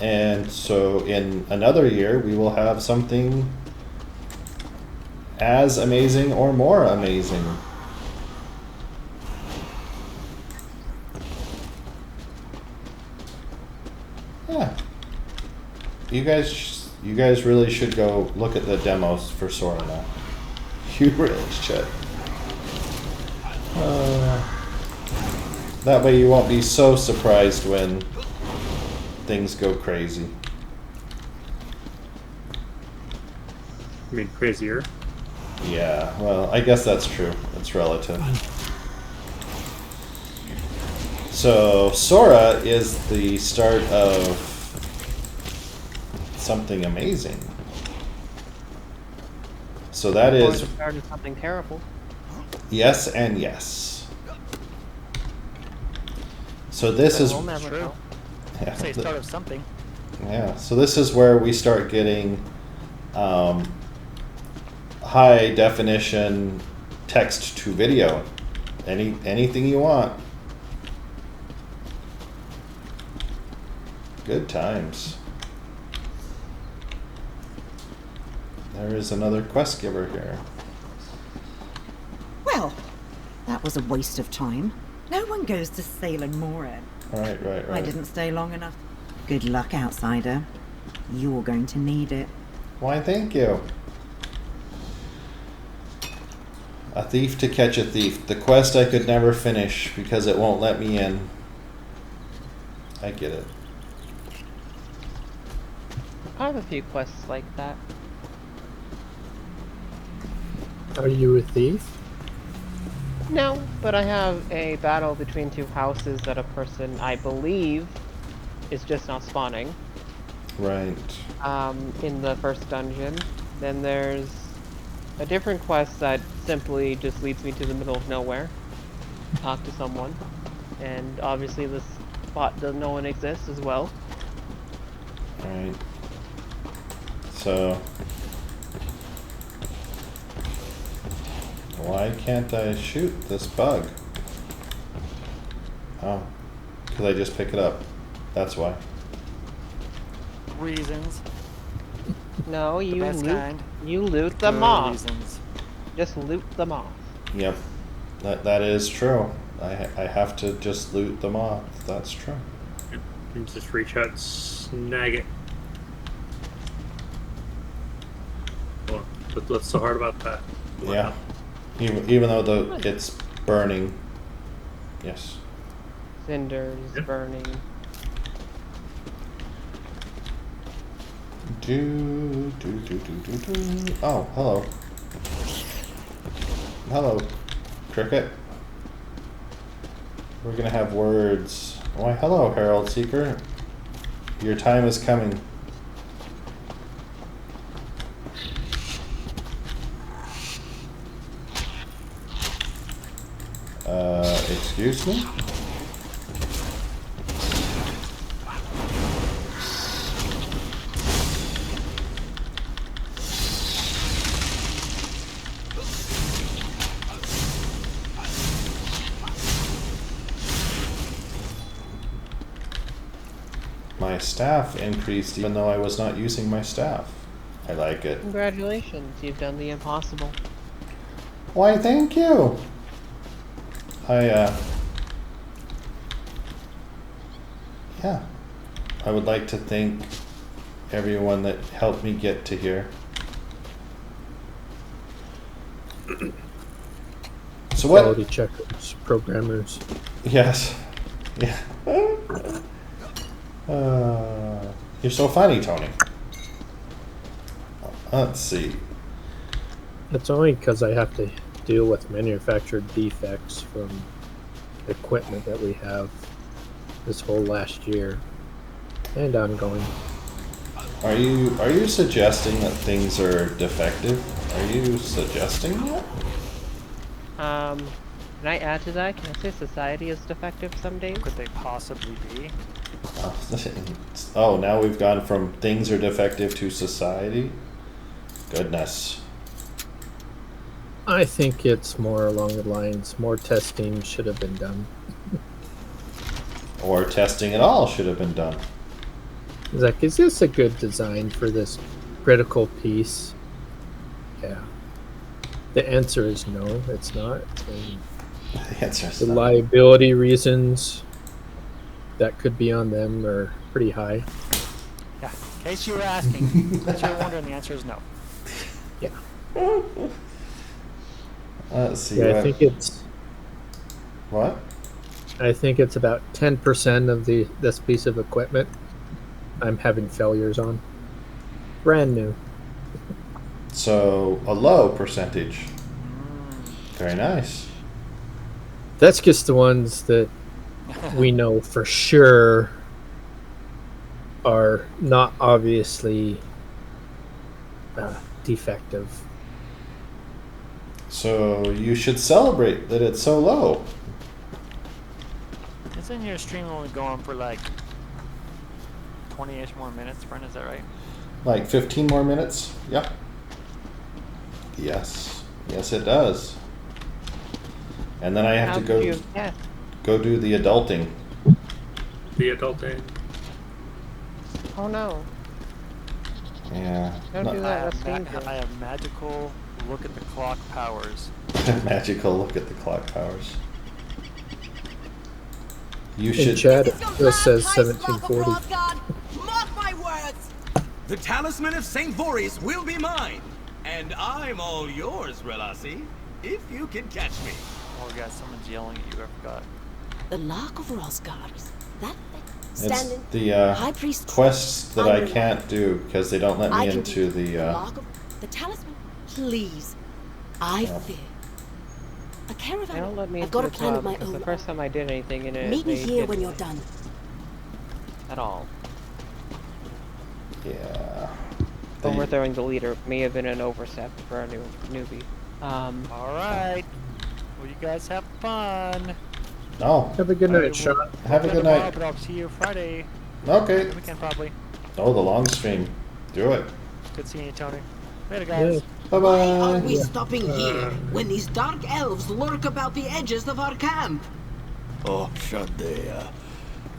And so in another year, we will have something as amazing or more amazing. Yeah. You guys really should go look at the demos for Sora now. You really should. That way you won't be so surprised when things go crazy. I mean, crazier. Yeah, well, I guess that's true. It's relative. So, Sora is the start of something amazing. So that Or is the start of something terrible. yes and yes. So this is We'll never know. yeah, Say start of something. yeah. So this is where we start getting high definition text to video. Anything you want. Good times. There is another quest giver here. Well, that was a waste of time. No one goes to Salem Morin. Right. I didn't stay long enough. Good luck, outsider. You're going to need it. Why, thank you. A thief to catch a thief. The quest I could never finish because it won't let me in. I get it. I have a few quests like that. Are you a thief? No, but I have a battle between two houses that a person, I believe, is just now spawning. Right. In the first dungeon. Then there's a different quest that simply just leads me to the middle of nowhere. Talk to someone. And obviously this spot does no one exists as well. Right. So why can't I shoot this bug? Oh, because I just pick it up. That's why. Reasons. No, you best loot. kind. You loot them Good off. reasons. Just loot them off. Yep. That is true. I have to just loot them off. That's true. You just reach out, snag it. Well, what's so hard about that? Yeah. Even though it's burning. Yes. Cinders burning. Do. Oh, hello. Hello, Cricket. We're gonna have words. Why, hello, Herald Seeker. Your time is coming. Excuse me? My staff increased even though I was not using my staff. I like it. Congratulations, you've done the impossible. Why, thank you. Yeah. I would like to thank everyone that helped me get to here. So what? Quality checkers, programmers. Yes. Yeah. You're so funny, Tony. Let's see. It's only because I have to deal with manufactured defects from equipment that we have this whole last year and ongoing. Are you suggesting that things are defective? Are you suggesting that? Can I add to that? Can I say society is defective some days? Could they possibly be? Oh, now we've gone from things are defective to society. Goodness. I think it's more along the lines, more testing should have been done. Or testing at all should have been done. It's like, is this a good design for this critical piece? Yeah. The answer is no, it's not. And the answer is the no. liability reasons that could be on them are pretty high. Yeah, in case you were asking, in case you were wondering, the answer is no. Yeah. Let's see. Yeah, I think it's. What? I think it's about 10% of this piece of equipment I'm having failures on. Brand new. So a low percentage. Very nice. That's just the ones that we know for sure are not obviously defective. So you should celebrate that it's so low. Isn't your stream only going for like 20-ish more minutes, Brent? Is that right? Like 15 more minutes? Yep. Yes. Yes, it does. And then I have to go do the adulting. The adulting. Oh no. Yeah. Don't do that. That's dangerous. I have magical look at the clock powers. Magical look at the clock powers. You In should. chat, it just says 1740. Mark my words! The talisman of St. Voorhees will be mine, and I'm all yours, Relasi, if you can catch me. Oh god, someone's yelling at you, I forgot. The Lock of Rosgard. That It's standing the High Priest quests that I Underline. can't do because they don't let I me can into do the. Lock of the talisman. Please. I fear. A caravan. They don't let me I've got a into the plan of club, my because own. the first time I did anything in it, Meet me they here when didn't you're done. at all. Yeah. Overthrowing the leader may have been an overstep for a newbie. Alright. Well, you guys have fun. No. Have a good night, Sean. Have a good night. But I'll see you Friday. Okay. Weekend probably. Oh, the long stream. Do it. Good seeing you, Tony. Later, guys. Bye Why are bye. we stopping here when these dark elves lurk about the edges of our camp? Oh, Shadea.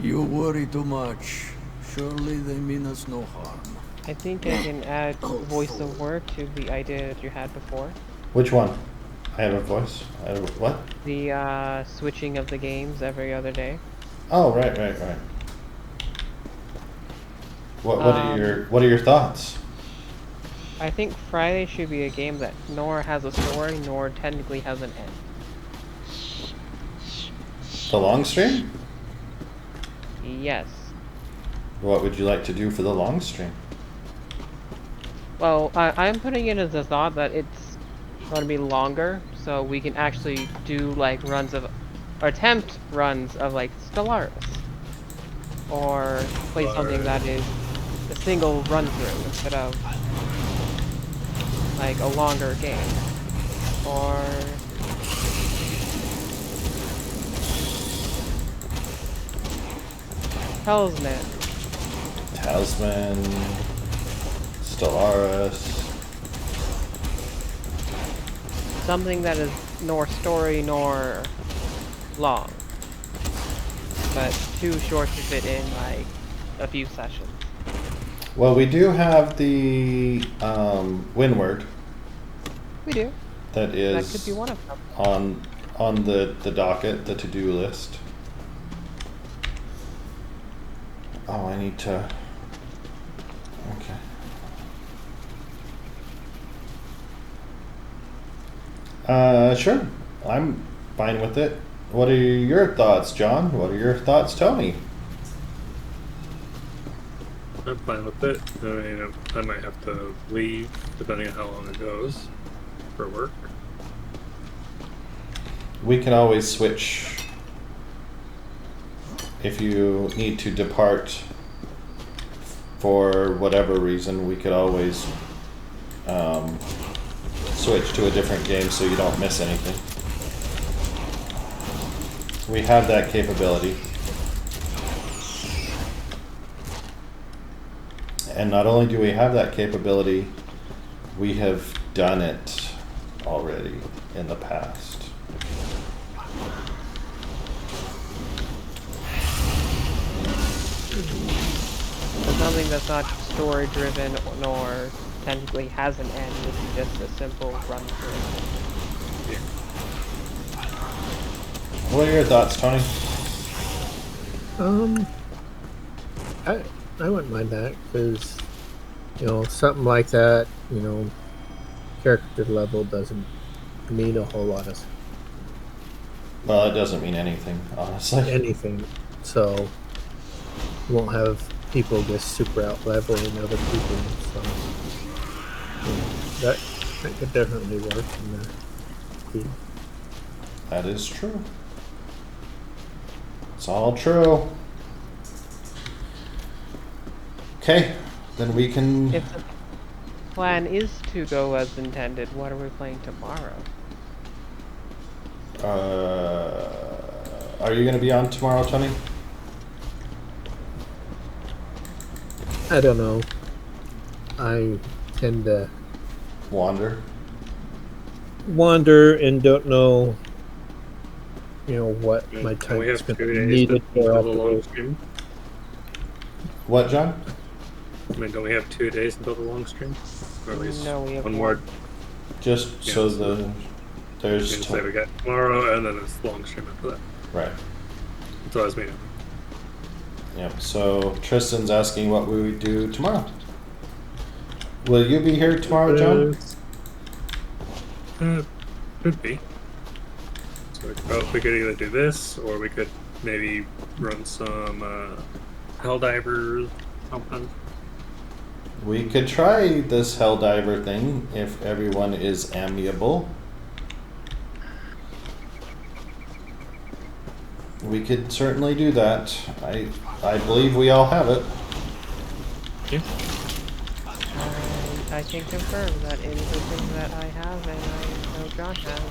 You worry too much. Surely they mean us no harm. I think I can add voiceover to the idea that you had before. Which one? I have a voice. I have what? The switching of the games every other day. Oh, right. What are your thoughts? I think Friday should be a game that nor has a story nor technically has an end. The long stream? Yes. What would you like to do for the long stream? Well, I'm putting it as a thought that it's going to be longer, so we can actually do like runs of, or attempt runs of like Stellaris, or play something that is a single run through instead of like a longer game, or Talisman. Talisman, Stellaris. Something that is nor story nor long, but too short to fit in like a few sessions. Well, we do have the Windward. We do. That is That could be one of them. on the docket, the to-do list. Oh, I need to. Okay. Sure. I'm fine with it. What are your thoughts, John? What are your thoughts, Tony? I'm fine with it. I mean, I might have to leave depending on how long it goes for work. We can always switch if you need to depart for whatever reason. We could always switch to a different game so you don't miss anything. We have that capability. And not only do we have that capability, we have done it already in the past. For something that's not story driven nor technically has an end, this is just a simple run through. What are your thoughts, Tony? I wouldn't mind that because, something like that, character level doesn't mean a whole lot of Well, it doesn't mean anything, honestly. anything. So you won't have people just super out leveling other people. So that could definitely work in the game. That is true. It's all true. Okay, then we can... If the plan is to go as intended, what are we playing tomorrow? Are you going to be on tomorrow, Tony? I don't know. I tend to wander and don't know, what my time is going to be needed for afterwards. What, John? I mean, don't we have 2 days until the long stream? Or at least No, we have one more. Just so there's... Say we got tomorrow, and then it's long stream after that. Right. That's what I was meaning. Yep, so Tristan's asking what we would do tomorrow. Will you be here tomorrow, John? Could be. So we could either do this, or we could maybe run some Helldivers, something. We could try this Helldiver thing if everyone is amiable. We could certainly do that. I believe we all have it. Yeah. I can confirm that it is a thing that I have and I know John has.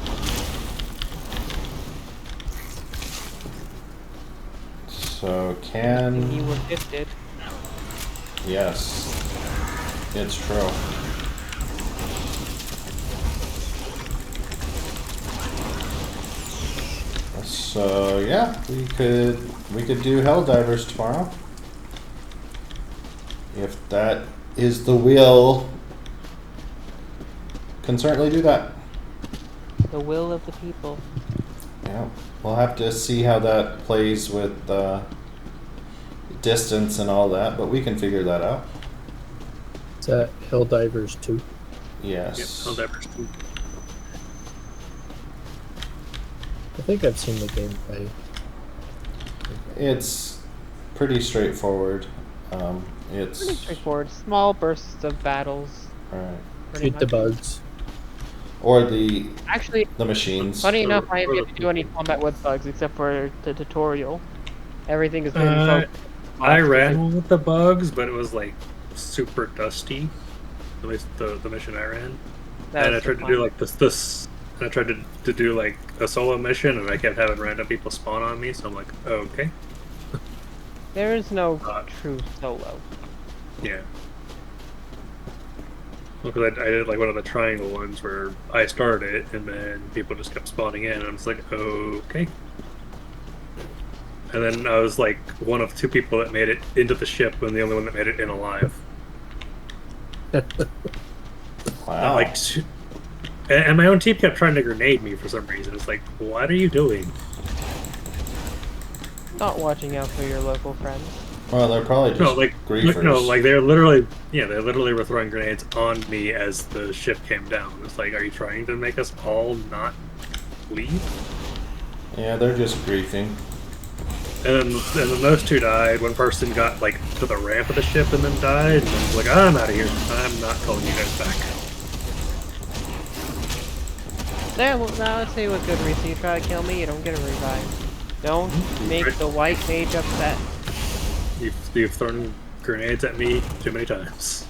So can... He was gifted. Yes. It's true. So yeah, we could do Helldivers tomorrow. If that is the will, can certainly do that. The will of the people. Yeah, we'll have to see how that plays with distance and all that, but we can figure that out. Is that Helldivers 2? Yes. Yep, Helldivers 2. I think I've seen the gameplay. It's pretty straightforward. It's pretty straightforward. Small bursts of battles. Right. Beat the bugs. Or the machines. Funny enough, I didn't get to do any combat with bugs except for the tutorial. Everything is very focused. I ran with the bugs, but it was like super dusty. At least the mission I ran. And I tried to do like this. I tried to do like a solo mission, and I kept having random people spawn on me. So I'm like, oh, okay. There is no true solo. Yeah. Because I did like one of the triangle ones where I started it, and then people just kept spawning in, and I was like, okay. And then I was like one of 2 people that made it into the ship, and the only one that made it in alive. Wow. Like, and my own team kept trying to grenade me for some reason. It's like, what are you doing? Not watching out for your local friends. Well, they're probably just griefers. No, like they literally were throwing grenades on me as the ship came down. It's like, are you trying to make us all not leave? Yeah, they're just griefing. And then those 2 died. One person got like to the ramp of the ship and then died. And I was like, I'm out of here. I'm not calling you guys back. There, well, now let's say with good reason. You try to kill me, you don't get a revive. Don't make the white mage upset. You've thrown grenades at me too many times.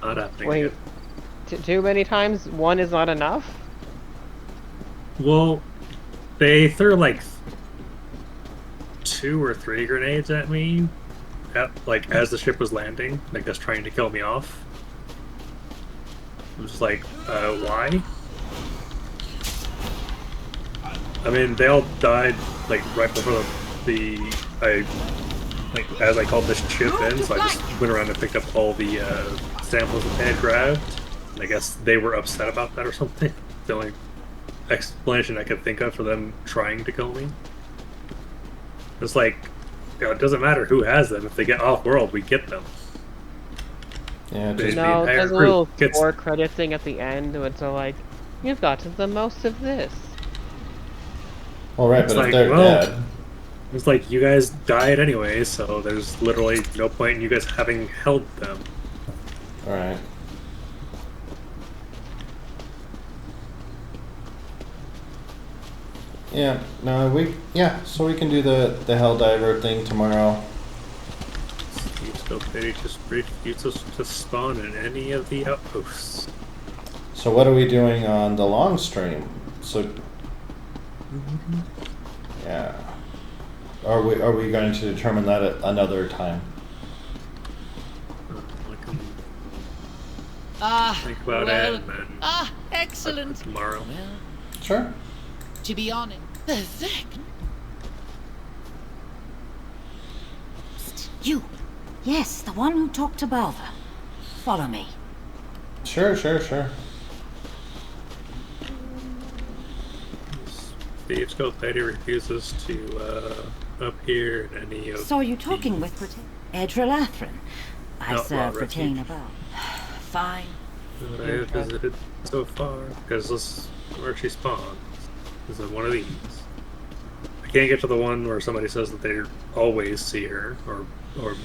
Not happening. Wait, too many times? One is not enough? Well, they threw like 2 or 3 grenades at me, as the ship was landing, like just trying to kill me off. I'm just like, why? I mean, they all died like right before as I called this ship in, so I just went around and picked up all the samples that they had grabbed. And I guess they were upset about that or something. The only explanation I could think of for them trying to kill me. It's like, it doesn't matter who has them. If they get off-world, we get them. Yeah, no, there's a little score credit thing at the end, which are like, you've gotten the most of this. All right, but if they're dead... It's like, you guys died anyway, so there's literally no point in you guys having held them. Alright. Yeah, no, so we can do the Helldiver thing tomorrow. They just refuses to spawn in any of the outposts. So what are we doing on the long stream? So... Yeah. Are we going to determine that at another time? Think about it and then excellent. Tomorrow. Sure. To be honest, perfect. You. Yes, the one who talked to Balva. Follow me. Sure. The Scope Lady refuses to appear in any of... So you talking with Edra Lathrin? I serve Retain above. Fine. That I have visited so far, because this is where she spawns. Is in one of these. I can't get to the one where somebody says that they always see her, or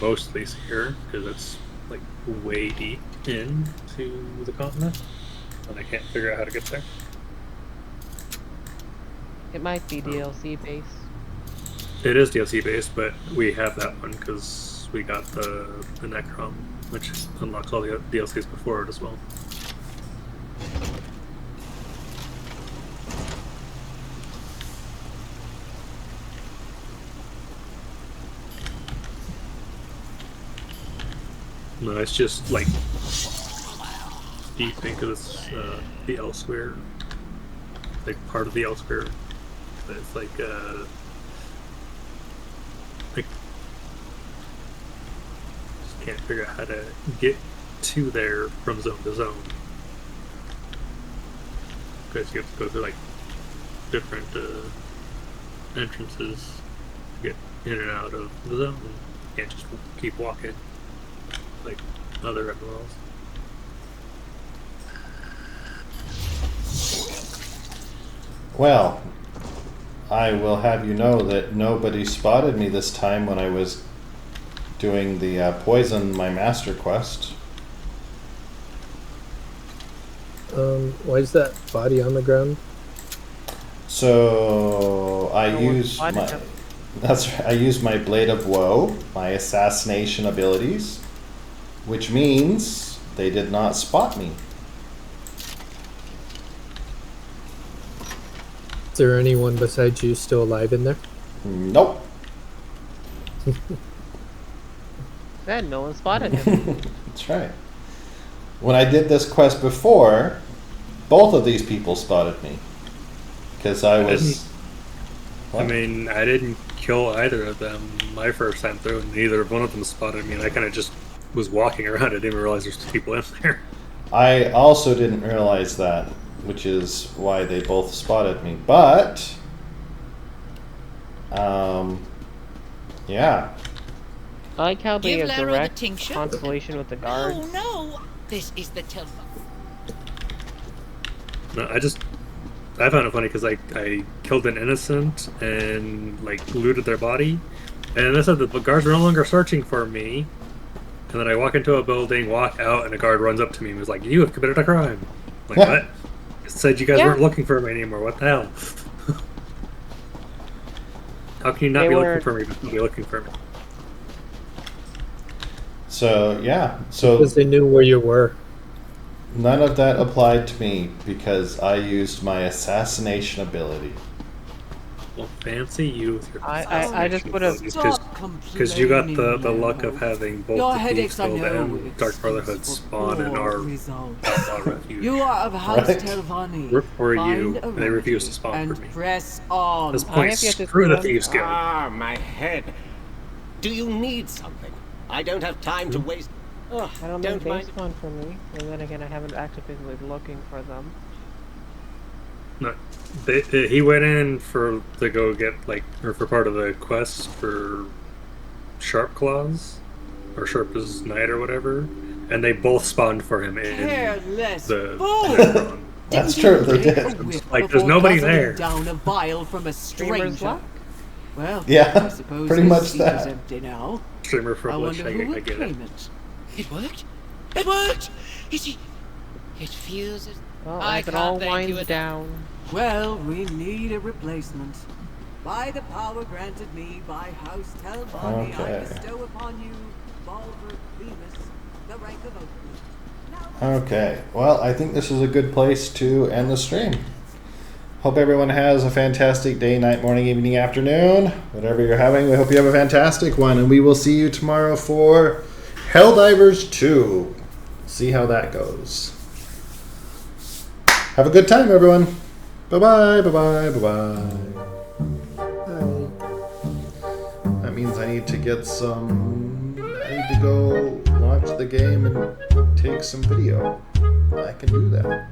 mostly see her, because it's like way deep into the continent, and I can't figure out how to get there. It might be DLC based. It is DLC based, but we have that one because we got the Necrom, which unlocks all the DLCs before it as well. No, it's just like deep into this, the Elsewhere, like part of the Elsewhere. It's like just can't figure out how to get to there from zone to zone. Because you have to go through like different entrances to get in and out of the zone. You can't just keep walking like other emeralds. Well, I will have you know that nobody spotted me this time when I was doing the poison my master quest. Why is that body on the ground? So I use my I use my Blade of Woe, my assassination abilities, which means they did not spot me. Is there anyone besides you still alive in there? Nope. Then no one spotted him. That's right. When I did this quest before, both of these people spotted me. Because I was... I mean, I didn't kill either of them my first time through, and neither one of them spotted me, and I kind of just was walking around. I didn't realize there's people in there. I also didn't realize that, which is why they both spotted me. But... yeah. I like how they Give have Lara direct the tincture. constellation with the guards. Oh no! This is the Tilma. No, I found it funny because I killed an innocent and like looted their body, and I said that the guards are no longer searching for me. And then I walk into a building, walk out, and a guard runs up to me and was like, "You have committed a crime." I'm like, what? It said you guys weren't looking for me anymore. What the hell? How can you not be looking for me but be looking for me? So, yeah. So because they knew where you were. None of that applied to me because I used my assassination ability. Well, fancy you with your I just would have because you got the luck of having both Your Oh, the headaches, Thieves I Guild know, and Dark Brotherhood spawn in our outlaw refuge. You are of House Right. Telvanni. Or Find you, a they refuse to remedy spawn for and me. press on. At this point, screw the Thieves Guild. Ah, my head. Do you need something? I don't have time to waste. Oh, I don't don't think they mind. spawn for me. And then again, I haven't actively looking for them. No, he went in for to go get or for part of the quest for Sharp Claws, or Sharp as Knight or whatever, and they both spawned for him in Careless the fool! Necron. That's Didn't true, you they take a did. whiff Like, there's before nobody guzzling there. down a vial from a Streamer's stranger. luck? Well, Yeah, I suppose pretty his much seat that. is empty now. Streamer I privilege, wonder I who would get it. claim it. It worked. It worked. It fuses. Well, I as it can't all thank you winds enough. down. Well, we need a replacement. By the power granted me by House Telvanni, I Okay. bestow upon you, Baldur Bemis, the rank of Oathman. Okay, well, I think this is a good place to end the stream. Hope everyone has a fantastic day, night, morning, evening, afternoon. Whatever you're having, we hope you have a fantastic one. And we will see you tomorrow for Helldivers 2. See how that goes. Have a good time, everyone. Bye-bye, bye-bye, bye-bye. That means I need to get some... I need to go launch the game and take some video. I can do that.